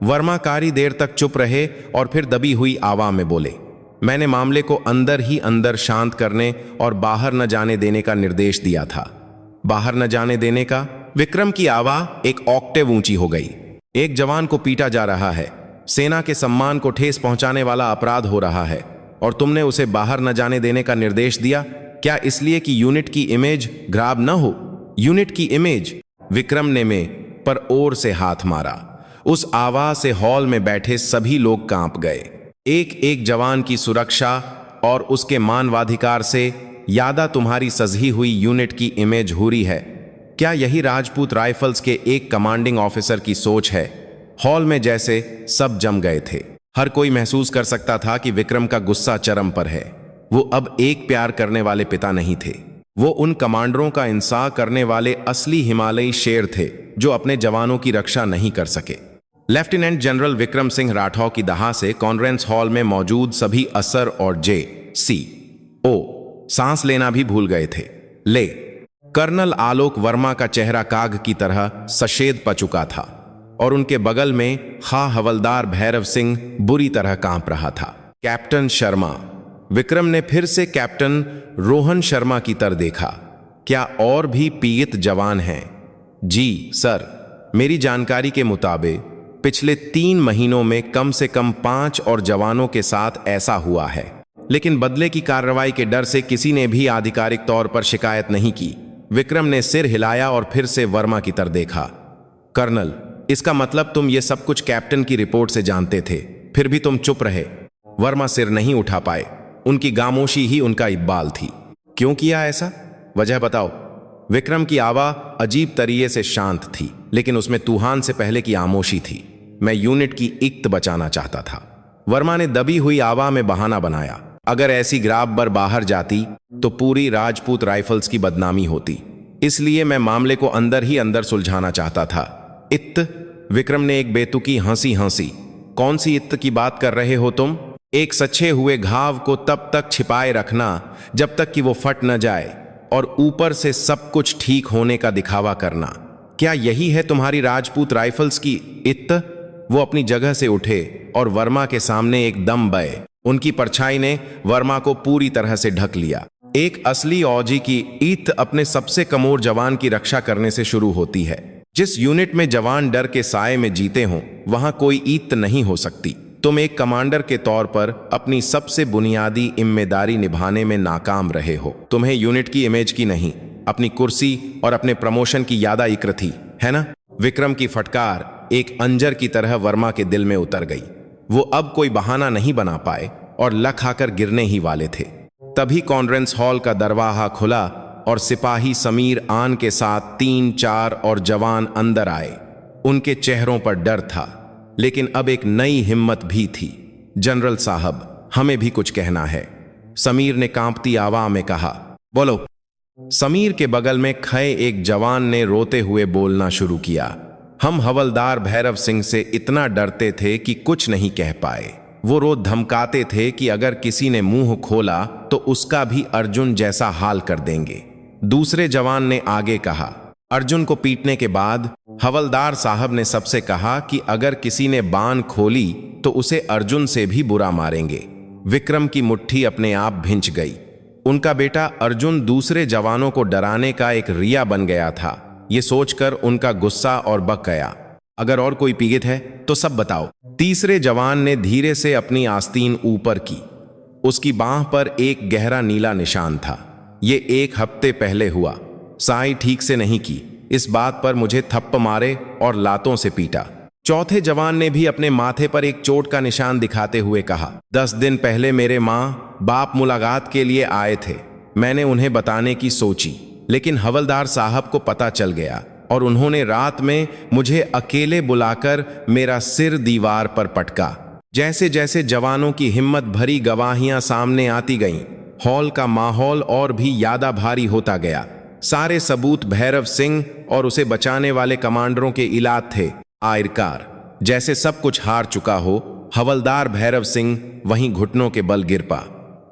वर्मा कारी देर तक चुप रहे और फिर दबी हुई आवाज में बोले, मैंने मामले को अंदर ही अंदर शांत करने और बाहर न जाने देने का निर्देश दिया था। बाहर न जाने देने का? विक्रम की आवाज एक ऑक्टेव ऊंची हो गई। एक जवान को पीटा जा रहा है, सेना के सम्मान को ठेस पहुंचाने वाला अपराध हो रहा है, और तुमने उसे बाहर न जाने देने का निर्देश दिया? क्या इसलिए कि यूनिट की इमेज खराब न हो? यूनिट की इमेज? विक्रम ने में पर और से हाथ मारा। उस आवाज से हॉल में बैठे सभी लोग कांप गए। एक एक जवान की सुरक्षा और उसके मानवाधिकार से यादा तुम्हारी सजी हुई यूनिट की इमेज हुरी है। क्या यही राजपूत राइफल्स के एक कमांडिंग ऑफिसर की सोच है? हॉल में जैसे सब जम गए थे। हर कोई महसूस कर सकता था कि विक्रम का गुस्सा चरम पर है। वो अब एक प्यार करने वाले पिता नहीं थे। वो उन कमांडरों का इंसाफ करने वाले असली हिमालयी शेर थे जो अपने जवानों की रक्षा नहीं कर सके। लेफ्टिनेंट जनरल विक्रम सिंह राठौर की दहा से कॉन्फ्रेंस हॉल में मौजूद सभी असर और JCO सांस लेना भी भूल गए थे। ले कर्नल आलोक वर्मा का चेहरा काग की तरह सशेद पड़ चुका था और उनके बगल में हवलदार भैरव सिंह बुरी तरह कांप रहा था। कैप्टन शर्मा। विक्रम ने फिर से कैप्टन रोहन शर्मा की तरफ देखा। क्या और भी पीड़ित जवान हैं? जी सर, मेरी जानकारी के मुताबिक पिछले 3 महीनों में कम से कम 5 और जवानों के साथ ऐसा हुआ है, लेकिन बदले की कार्रवाई के डर से किसी ने भी आधिकारिक तौर पर शिकायत नहीं की। विक्रम ने सिर हिलाया और फिर से वर्मा की तरफ देखा। कर्नल, इसका मतलब तुम ये सब कुछ कैप्टन की रिपोर्ट से जानते थे, फिर भी तुम चुप रहे। वर्मा सिर नहीं उठा पाए। उनकी खामोशी ही उनका इकबाल थी। क्यों किया ऐसा? वजह बताओ। विक्रम की आवाज़ अजीब तरीके से शांत थी, लेकिन उसमें तूफान से पहले की खामोशी थी। मैं यूनिट की इक्त बचाना चाहता था। वर्मा ने दबी हुई आवाज़ में बहाना बनाया। अगर ऐसी ग्राबर बाहर जाती तो पूरी राजपूत राइफल्स की बदनामी होती, इसलिए मैं मामले को अंदर ही अंदर सुलझाना चाहता था। इत्त? विक्रम ने एक बेतुकी हंसी हंसी। कौन सी इत्त की बात कर रहे हो तुम? एक सच्चे हुए घाव को तब तक छिपाए रखना जब तक कि वो फट न जाए, और ऊपर से सब कुछ ठीक होने का दिखावा करना। क्या यही है तुम्हारी राजपूत राइफल्स की इत्त? वो अपनी जगह से उठे और वर्मा के सामने एक दम बए। उनकी परछाई ने वर्मा को पूरी तरह से ढक लिया। एक असली औजी की ईत अपने सबसे कमजोर जवान की रक्षा करने से शुरू होती है। जिस यूनिट में जवान डर के साए में जीते हों, वहां कोई ईत नहीं हो सकती। तुम एक कमांडर के तौर पर अपनी सबसे बुनियादी जिम्मेदारी निभाने में नाकाम रहे हो। तुम्हें यूनिट की इमेज की नहीं, अपनी कुर्सी और अपने प्रमोशन की यादा इक्र थी, है ना? विक्रम की फटकार एक अंजर की तरह वर्मा के दिल में उतर गई। वो अब कोई बहाना नहीं बना पाए और लख आकर गिरने ही वाले थे। तभी कॉन्फ्रेंस हॉल का दरवाजा खुला और सिपाही समीर आन के साथ 3-4 और जवान अंदर आए। उनके चेहरों पर डर था, लेकिन अब एक नई हिम्मत भी थी। जनरल साहब, हमें भी कुछ कहना है, समीर ने कांपती आवाज में कहा। बोलो। समीर के बगल में खड़े एक जवान ने रोते हुए बोलना शुरू किया। हम हवलदार भैरव सिंह से इतना डरते थे कि कुछ नहीं कह पाए। वो रोज धमकाते थे कि अगर किसी ने मुंह खोला तो उसका भी अर्जुन जैसा हाल कर देंगे। दूसरे जवान ने आगे कहा। अर्जुन को पीटने के बाद हवलदार साहब ने सबसे कहा कि अगर किसी ने बाण खोली तो उसे अर्जुन से भी बुरा मारेंगे। विक्रम की मुट्ठी अपने आप भिंच गई। उनका बेटा अर्जुन दूसरे जवानों को डराने का एक रिया बन गया था। ये सोचकर उनका गुस्सा और बक गया। अगर और कोई पीड़ित है तो सब बताओ। तीसरे जवान ने धीरे से अपनी आस्तीन ऊपर की। उसकी बांह पर एक गहरा नीला निशान था। ये 1 हफ्ते पहले हुआ। साई ठीक से नहीं की, इस बात पर मुझे थप्पड़ मारे और लातों से पीटा। चौथे जवान ने भी अपने माथे पर एक चोट का निशान दिखाते हुए कहा, 10 दिन पहले मेरे माँ बाप मुलाकात के लिए आए थे। मैंने उन्हें बताने की सोची, लेकिन हवलदार साहब को पता चल गया और उन्होंने रात में मुझे अकेले बुलाकर मेरा सिर दीवार पर पटका। जैसे जैसे जवानों की हिम्मत भरी गवाहियां सामने आती गईं, हॉल का माहौल और भी ज्यादा भारी होता गया। सारे सबूत भैरव सिंह और उसे बचाने वाले कमांडरों के इलाज थे। आखिरकार जैसे सब कुछ हार चुका हो, हवलदार भैरव सिंह वहीं घुटनों के बल गिर पा।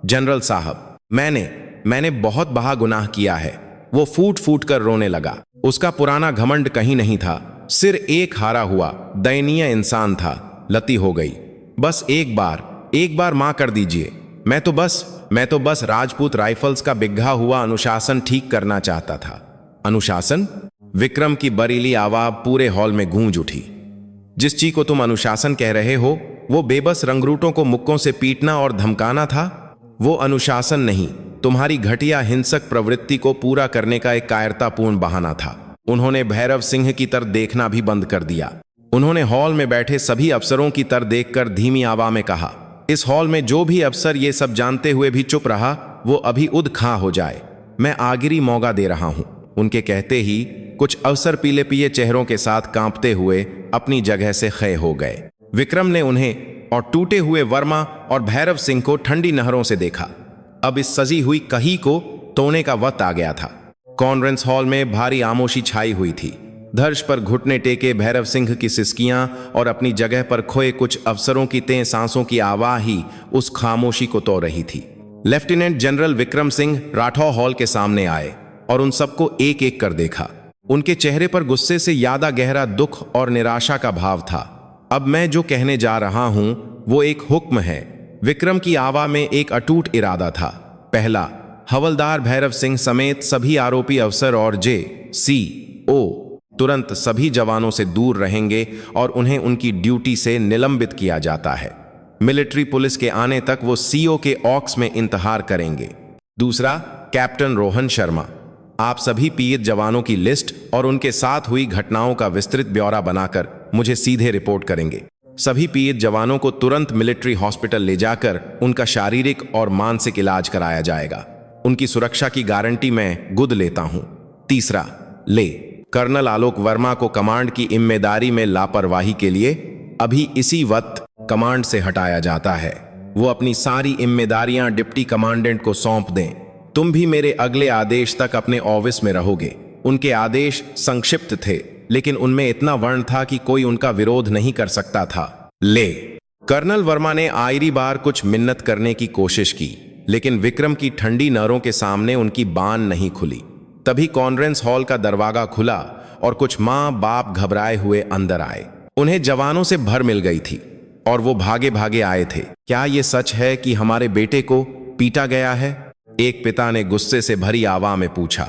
जनरल साहब, मैंने बहुत बड़ा गुनाह किया है। वो फूट फूट कर रोने लगा। उसका पुराना घमंड कहीं नहीं था। सिर एक हारा हुआ दयनीय इंसान था। लती हो गई। बस एक बार मां कर दीजिए। मैं तो बस राजपूत राइफल्स का बिगहा हुआ अनुशासन ठीक करना चाहता था। अनुशासन? विक्रम की बरीली आवाज पूरे हॉल में गूंज उठी। जिस चीज को तुम अनुशासन कह रहे हो, वो बेबस रंगरूटों को मुक्कों से पीटना और धमकाना था। वो अनुशासन नहीं, तुम्हारी घटिया हिंसक प्रवृत्ति को पूरा करने का एक कायरतापूर्ण बहाना था। उन्होंने भैरव सिंह की तरफ देखना भी बंद कर दिया। उन्होंने हॉल में बैठे सभी अफसरों की तरफ देखकर धीमी आवाज में कहा, इस हॉल में जो भी अफसर ये सब जानते हुए भी चुप रहा, वो अभी उद खां हो जाए। मैं आखिरी मौका दे रहा हूं। उनके कहते ही कुछ अफसर पीले पीले चेहरों के साथ कांपते हुए अपनी जगह से खड़े हो गए। विक्रम ने उन्हें और टूटे हुए वर्मा और भैरव सिंह को ठंडी नहरों से देखा। अब इस सजी हुई कही को तोड़ने का वक्त आ गया था। कॉन्फ्रेंस हॉल में भारी खामोशी छाई हुई थी। धर्ष पर घुटने टेके भैरव सिंह की सिसकियां और अपनी जगह पर खोए कुछ अफसरों की तेज सांसों की आवाज ही उस खामोशी को तोड़ रही थी। Lieutenant general Vikram Singh Rathore hall के सामने आए और उन सबको एक एक कर देखा। उनके चेहरे पर गुस्से से ज्यादा गहरा दुख और निराशा का भाव था। अब मैं जो कहने जा रहा हूं वो एक हुक्म है। विक्रम की आवाज में एक अटूट इरादा था। पहला, हवलदार भैरव सिंह समेत सभी आरोपी अफसर और JCO तुरंत सभी जवानों से दूर रहेंगे और उन्हें उनकी ड्यूटी से निलंबित किया जाता है। मिलिट्री पुलिस के आने तक वो CO के ऑक्स में इंतहार करेंगे। दूसरा, कैप्टन रोहन शर्मा, आप सभी पीड़ित जवानों की लिस्ट और उनके साथ हुई घटनाओं का विस्तृत ब्यौरा बनाकर मुझे सीधे रिपोर्ट करेंगे। सभी पीड़ित जवानों को तुरंत मिलिट्री हॉस्पिटल ले जाकर उनका शारीरिक और मानसिक इलाज कराया जाएगा। उनकी सुरक्षा की गारंटी मैं खुद लेता हूं। तीसरा, ले कर्नल आलोक वर्मा को कमांड की जिम्मेदारी में लापरवाही के लिए अभी इसी वक्त कमांड से हटाया जाता है। वो अपनी सारी जिम्मेदारियां डिप्टी कमांडेंट को सौंप दें। तुम भी मेरे अगले आदेश तक अपने ऑफिस में रहोगे। उनके आदेश संक्षिप्त थे, लेकिन उनमें इतना वर्ण था कि कोई उनका विरोध नहीं कर सकता था। ले कर्नल वर्मा ने आखिरी बार कुछ मिन्नत करने की कोशिश की, लेकिन विक्रम की ठंडी नरों के सामने उनकी बान नहीं खुली। तभी कॉन्फ्रेंस हॉल का दरवाजा खुला और कुछ माँ बाप घबराए हुए अंदर आए। उन्हें जवानों से भर मिल गई थी और वो भागे भागे आए थे। क्या ये सच है कि हमारे बेटे को पीटा गया है? एक पिता ने गुस्से से भरी आवाज में पूछा।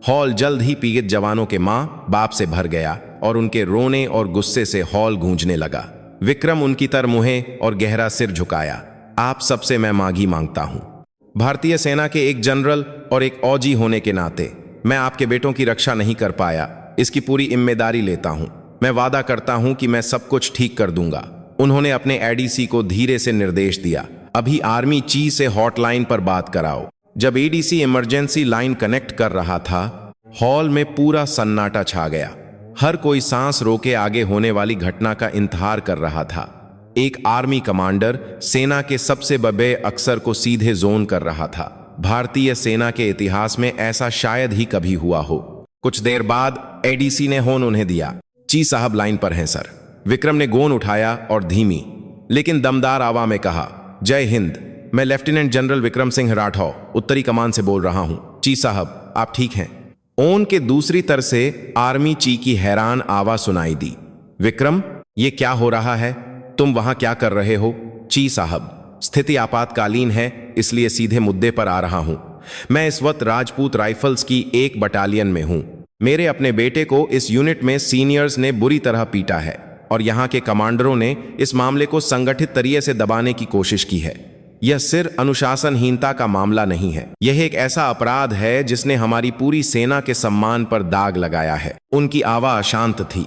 हॉल जल्द ही पीड़ित जवानों के माँ बाप से भर गया और उनके रोने और गुस्से से हॉल गूंजने लगा। विक्रम उनकी तरफ मुहे और गहरा सिर झुकाया। आप सबसे मैं माफी मांगता हूं। भारतीय सेना के एक जनरल और एक फौजी होने के नाते मैं आपके बेटों की रक्षा नहीं कर पाया। इसकी पूरी जिम्मेदारी लेता हूं। मैं वादा करता हूं कि मैं सब कुछ ठीक कर दूंगा। उन्होंने अपने एडीसी को धीरे से निर्देश दिया, अभी आर्मी चीफ से हॉटलाइन पर बात कराओ। जब एडीसी इमरजेंसी लाइन कनेक्ट कर रहा था, हॉल में पूरा सन्नाटा छा गया। हर कोई सांस रोके आगे होने वाली घटना का इंतजार कर रहा था। एक आर्मी कमांडर सेना के सबसे बड़े अफसर को सीधे जोन कर रहा था। भारतीय सेना के इतिहास में ऐसा शायद ही कभी हुआ हो। कुछ देर बाद एडीसी ने होन उन्हें दिया। चीफ साहब लाइन पर हैं सर। विक्रम ने गोन उठाया और धीमी लेकिन दमदार आवाज में कहा, जय हिंद, मैं लेफ्टिनेंट जनरल विक्रम सिंह राठौर उत्तरी कमान से बोल रहा हूं। चीफ साहब, आप ठीक हैं? ओन के दूसरी तरफ से आर्मी चीफ की हैरान आवाज सुनाई दी। विक्रम, ये क्या हो रहा है? तुम वहां क्या कर रहे हो? चीफ साहब, स्थिति आपातकालीन है, इसलिए सीधे मुद्दे पर आ रहा हूं। मैं इस वक्त राजपूत राइफल्स की एक बटालियन में हूं। मेरे अपने बेटे को इस यूनिट में सीनियर्स ने बुरी तरह पीटा है और यहां के कमांडरों ने इस मामले को संगठित तरीके से दबाने की कोशिश की है। यह सिर्फ अनुशासनहीनता का मामला नहीं है, यह एक ऐसा अपराध है जिसने हमारी पूरी सेना के सम्मान पर दाग लगाया है। उनकी आवाज शांत थी,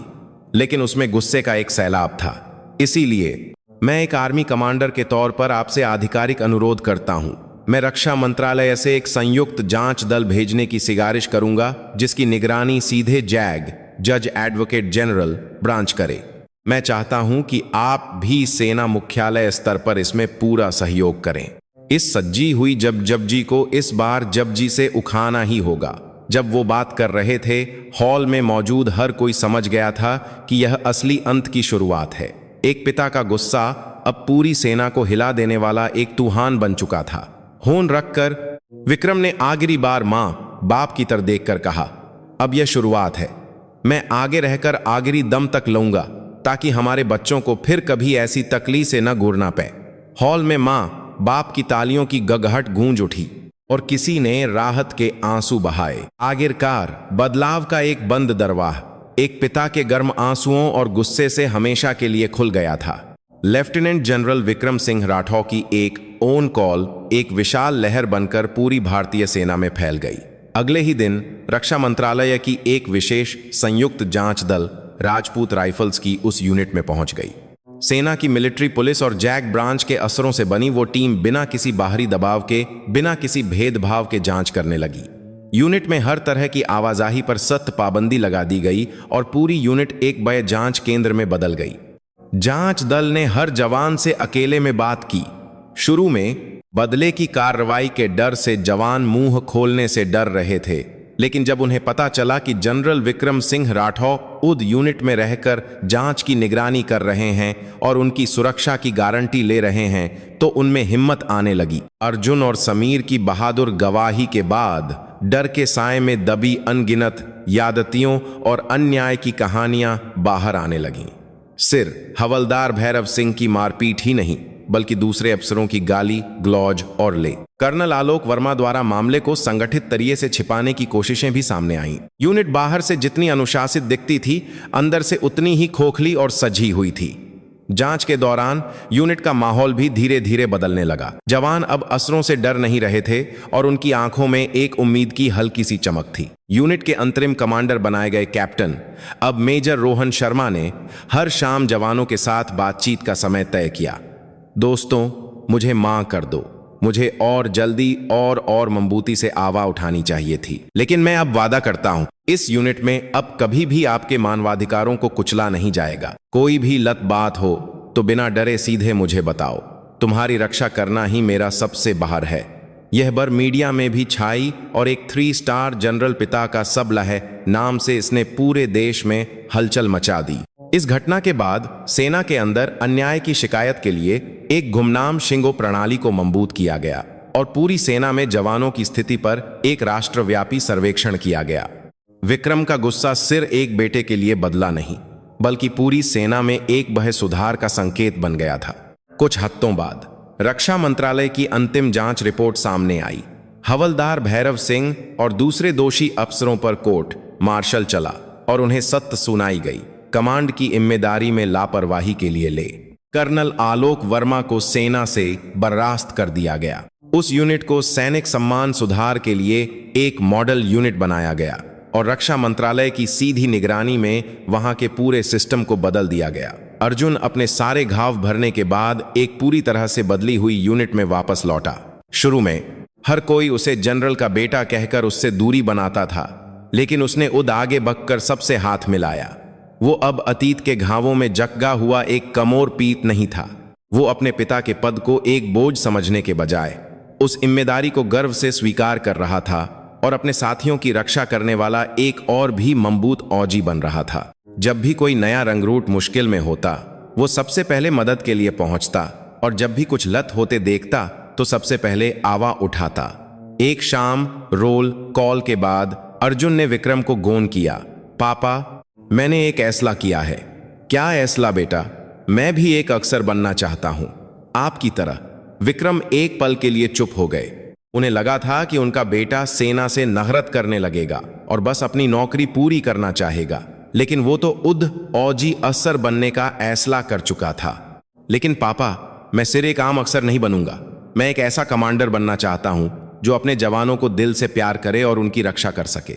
लेकिन उसमें गुस्से का एक सैलाब था। इसीलिए मैं एक आर्मी कमांडर के तौर पर आपसे आधिकारिक अनुरोध करता हूं। मैं रक्षा मंत्रालय से एक संयुक्त जांच दल भेजने की सिफारिश करूंगा, जिसकी निगरानी सीधे जज एडवोकेट जनरल ब्रांच करे। मैं चाहता हूं कि आप भी सेना मुख्यालय स्तर पर इसमें पूरा सहयोग करें। इस सज्जी हुई जपजी को इस बार जपजी से उखाना ही होगा। जब वो बात कर रहे थे, हॉल में मौजूद हर कोई समझ गया था कि यह असली अंत की शुरुआत है। एक पिता का गुस्सा अब पूरी सेना को हिला देने वाला एक तूफान बन चुका था। होन रखकर विक्रम ने आखिरी बार मां बाप की तरफ देखकर कहा, अब यह शुरुआत है। मैं आगे रहकर आखिरी दम तक लूंगा ताकि हमारे बच्चों को फिर कभी ऐसी तकलीफ से न गुजरना पड़े। हॉल में मां बाप की तालियों की गगहट गूंज उठी और किसी ने राहत के आंसू बहाए। आखिरकार बदलाव का एक बंद दरवाजा एक पिता के गर्म आंसुओं और गुस्से से हमेशा के लिए खुल गया था। लेफ्टिनेंट जनरल विक्रम सिंह राठौर की एक ओन कॉल एक विशाल लहर बनकर पूरी भारतीय सेना में फैल गई। अगले ही दिन रक्षा मंत्रालय की एक विशेष संयुक्त जांच दल राजपूत राइफल्स की उस यूनिट में पहुंच गई। सेना की मिलिट्री पुलिस और जैक ब्रांच के असरों से बनी वो टीम बिना किसी बाहरी दबाव के, बिना किसी भेदभाव के जांच करने लगी। यूनिट में हर तरह की आवाजाही पर सख्त पाबंदी लगा दी गई और पूरी यूनिट एक बड़े जांच केंद्र में बदल गई। जांच दल ने हर जवान से अकेले में बात की। शुरू में बदले की कार्रवाई के डर से जवान मुंह खोलने से डर रहे थे, लेकिन जब उन्हें पता चला कि जनरल विक्रम सिंह राठौर उद यूनिट में रहकर जांच की निगरानी कर रहे हैं और उनकी सुरक्षा की गारंटी ले रहे हैं, तो उनमें हिम्मत आने लगी। अर्जुन और समीर की बहादुर गवाही के बाद डर के साए में दबी अनगिनत यादतियों और अन्याय की कहानियां बाहर आने लगीं। सिर्फ हवलदार भैरव सिंह की मारपीट ही नहीं, बल्कि दूसरे अफसरों की गाली गलौज और ले कर्नल आलोक वर्मा द्वारा मामले को संगठित तरीके से छिपाने की कोशिशें भी सामने आईं। यूनिट बाहर से जितनी अनुशासित दिखती थी, अंदर से उतनी ही खोखली और सजी हुई थी। जांच के दौरान यूनिट का माहौल भी धीरे धीरे बदलने लगा। जवान अब असरों से डर नहीं रहे थे और उनकी आंखों में एक उम्मीद की हल्की सी चमक थी। यूनिट के अंतरिम कमांडर बनाए गए कैप्टन अब मेजर रोहन शर्मा ने हर शाम जवानों के साथ बातचीत का समय तय किया। दोस्तों, मुझे मां कर दो, मुझे और जल्दी और मजबूती से आवाज उठानी चाहिए थी, लेकिन मैं अब वादा करता हूं, इस यूनिट में अब कभी भी आपके मानवाधिकारों को कुचला नहीं जाएगा। कोई भी लत बात हो तो बिना डरे सीधे मुझे बताओ। तुम्हारी रक्षा करना ही मेरा सबसे बाहर है। यह बर मीडिया में भी छाई और एक 3 स्टार जनरल पिता का सब लहे नाम से इसने पूरे देश में हलचल मचा दी। इस घटना के बाद सेना के अंदर अन्याय की शिकायत के लिए एक गुमनाम शिंगो प्रणाली को मजबूत किया गया और पूरी सेना में जवानों की स्थिति पर एक राष्ट्रव्यापी सर्वेक्षण किया गया। विक्रम का गुस्सा सिर्फ एक बेटे के लिए बदला नहीं, बल्कि पूरी सेना में एक बड़े सुधार का संकेत बन गया था। कुछ हफ्तों बाद रक्षा मंत्रालय की अंतिम जांच रिपोर्ट सामने आई। हवलदार भैरव सिंह और दूसरे दोषी अफसरों पर कोर्ट मार्शल चला और उन्हें सत्य सुनाई गई। कमांड की जिम्मेदारी में लापरवाही के लिए ले कर्नल आलोक वर्मा को सेना से बर्खास्त कर दिया गया। उस यूनिट को सैनिक सम्मान सुधार के लिए एक मॉडल यूनिट बनाया गया और रक्षा मंत्रालय की सीधी निगरानी में वहां के पूरे सिस्टम को बदल दिया गया। अर्जुन अपने सारे घाव भरने के बाद एक पूरी तरह से बदली हुई यूनिट में वापस लौटा। शुरू में हर कोई उसे जनरल का बेटा कहकर उससे दूरी बनाता था, लेकिन उसने उद आगे बढ़कर सबसे हाथ मिलाया। वो अब अतीत के घावों में जकगा हुआ एक कमोर पीत नहीं था। वो अपने पिता के पद को एक बोझ समझने के बजाय उस जिम्मेदारी को गर्व से स्वीकार कर रहा था और अपने साथियों की रक्षा करने वाला एक और भी मजबूत औजी बन रहा था। जब भी कोई नया रंगरूट मुश्किल में होता, वो सबसे पहले मदद के लिए पहुंचता और जब भी कुछ लत होते देखता तो सबसे पहले आवाज उठाता। एक शाम रोल कॉल के बाद अर्जुन ने विक्रम को गोन किया। पापा, मैंने एक फैसला किया है। क्या फैसला बेटा? मैं भी एक अफसर बनना चाहता हूं, आपकी तरह। विक्रम एक पल के लिए चुप हो गए। उन्हें लगा था कि उनका बेटा सेना से नफरत करने लगेगा और बस अपनी नौकरी पूरी करना चाहेगा, लेकिन वो तो औजी अफसर बनने का फैसला कर चुका था। लेकिन पापा, मैं सिर्फ एक आम अफसर नहीं बनूंगा। मैं एक ऐसा कमांडर बनना चाहता हूं जो अपने जवानों को दिल से प्यार करे और उनकी रक्षा कर सके।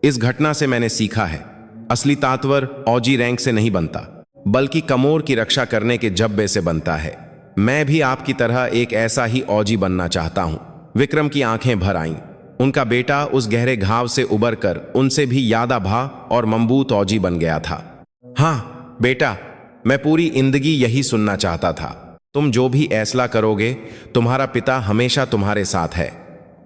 इस घटना से मैंने सीखा है, असली ताकतवर औजी रैंक से नहीं बनता, बल्कि कमोर की रक्षा करने के जज्बे से बनता है। मैं भी आपकी तरह एक ऐसा ही औजी बनना चाहता हूं। विक्रम की आंखें भर आईं। उनका बेटा उस गहरे घाव से उबरकर उनसे भी यादा भा और मजबूत औजी बन गया था। हाँ बेटा, मैं पूरी जिंदगी यही सुनना चाहता था। तुम जो भी फैसला करोगे, तुम्हारा पिता हमेशा तुम्हारे साथ है।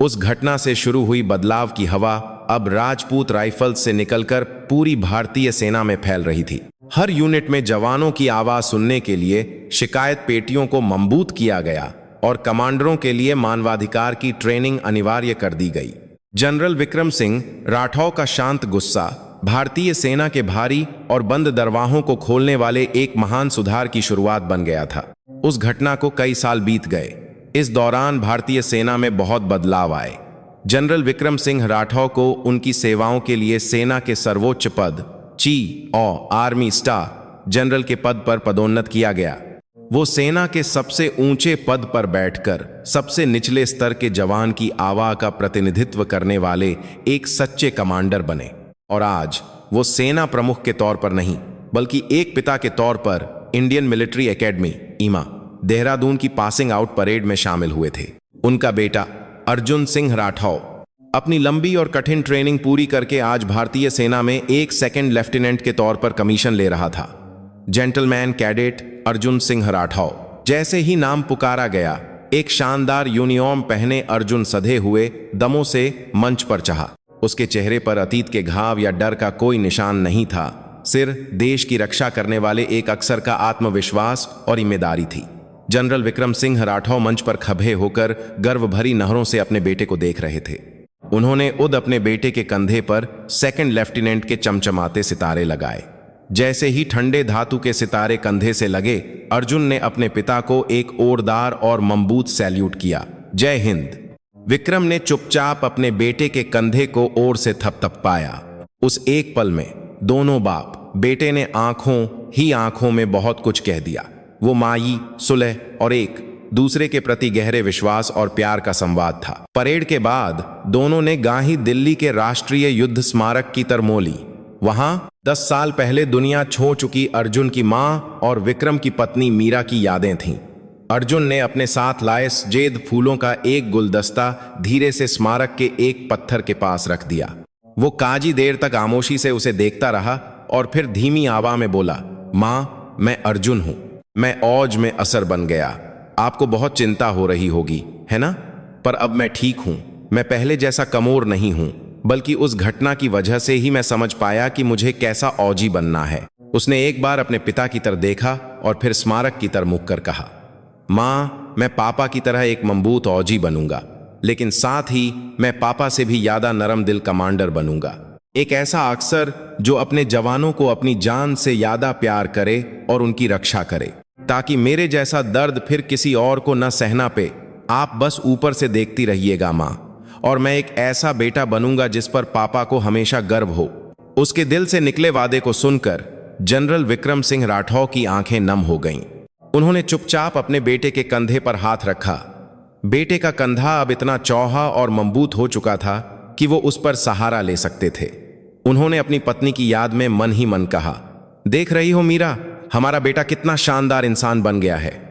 उस घटना से शुरू हुई बदलाव की हवा अब राजपूत राइफल्स से निकलकर पूरी भारतीय सेना में फैल रही थी। हर यूनिट में जवानों की आवाज सुनने के लिए शिकायत पेटियों को मजबूत किया गया और कमांडरों के लिए मानवाधिकार की ट्रेनिंग अनिवार्य कर दी गई। जनरल विक्रम सिंह राठौर का शांत गुस्सा भारतीय सेना के भारी और बंद दरवाहों को खोलने वाले एक महान सुधार की शुरुआत बन गया था। उस घटना को कई साल बीत गए। इस दौरान भारतीय सेना में बहुत बदलाव आए। जनरल विक्रम सिंह राठौर को उनकी सेवाओं के लिए सेना के सर्वोच्च पद chief of army staff general के पद पर पदोन्नत किया गया। वो सेना के सबसे ऊंचे पद पर बैठकर सबसे निचले स्तर के जवान की आवाज का प्रतिनिधित्व करने वाले एक सच्चे कमांडर बने। और आज वो सेना प्रमुख के तौर पर नहीं, बल्कि एक पिता के तौर पर इंडियन मिलिट्री एकेडमी ईमा देहरादून की पासिंग आउट परेड में शामिल हुए थे। उनका बेटा अर्जुन सिंह राठौर अपनी लंबी और कठिन ट्रेनिंग पूरी करके आज भारतीय सेना में एक सेकंड लेफ्टिनेंट के तौर पर कमीशन ले रहा था। Gentleman cadet Arjun Singh Rathore. जैसे ही नाम पुकारा गया, एक शानदार यूनिफॉर्म पहने अर्जुन सधे हुए दमों से मंच पर चढ़ा। उसके चेहरे पर अतीत के घाव या डर का कोई निशान नहीं था, सिर्फ देश की रक्षा करने वाले एक अफसर का आत्मविश्वास और जिम्मेदारी थी। जनरल विक्रम सिंह राठौर मंच पर खड़े होकर गर्व भरी नहरों से अपने बेटे को देख रहे थे। उन्होंने अपने बेटे के कंधे पर सेकंड लेफ्टिनेंट के चमचमाते सितारे लगाए। जैसे ही ठंडे धातु के सितारे कंधे से लगे, अर्जुन ने अपने पिता को एक ओरदार और मजबूत सैल्यूट किया। जय हिंद। विक्रम ने चुपचाप अपने बेटे के कंधे को ओर से थपथपाया। उस एक पल में दोनों बाप बेटे ने आंखों में बहुत कुछ कह दिया। वो माई, सुलह और एक दूसरे के प्रति गहरे विश्वास और प्यार का संवाद था। परेड के बाद दोनों ने गाही दिल्ली के राष्ट्रीय युद्ध स्मारक की तरफ ली। वहां 10 साल पहले दुनिया छोड़ चुकी अर्जुन की मां और विक्रम की पत्नी मीरा की यादें थीं। अर्जुन ने अपने साथ लाए सफेद फूलों का एक गुलदस्ता धीरे से स्मारक के एक पत्थर के पास रख दिया। वो काजी देर तक खामोशी से उसे देखता रहा और फिर धीमी आवाज में बोला, मां, मैं अर्जुन हूं। मैं औज में असर बन गया। आपको बहुत चिंता हो रही होगी, है ना? पर अब मैं ठीक हूं। मैं पहले जैसा कमोर नहीं हूं, बल्कि उस घटना की वजह से ही मैं समझ पाया कि मुझे कैसा औजी बनना है। उसने एक बार अपने पिता की तरफ देखा और फिर स्मारक की तरफ मुड़ कर कहा, मां, मैं पापा की तरह एक मजबूत औजी बनूंगा, लेकिन साथ ही मैं पापा से भी ज्यादा नरम दिल कमांडर बनूंगा। एक ऐसा अफसर जो अपने जवानों को अपनी जान से ज्यादा प्यार करे और उनकी रक्षा करे, ताकि मेरे जैसा दर्द फिर किसी और को न सहना पे। आप बस ऊपर से देखती रहिएगा मां, और मैं एक ऐसा बेटा बनूंगा जिस पर पापा को हमेशा गर्व हो। उसके दिल से निकले वादे को सुनकर जनरल विक्रम सिंह राठौर की आंखें नम हो गईं। उन्होंने चुपचाप अपने बेटे के कंधे पर हाथ रखा। बेटे का कंधा अब इतना चौड़ा और मजबूत हो चुका था कि वो उस पर सहारा ले सकते थे। उन्होंने अपनी पत्नी की याद में मन ही मन कहा, देख रही हो मीरा, हमारा बेटा कितना शानदार इंसान बन गया है।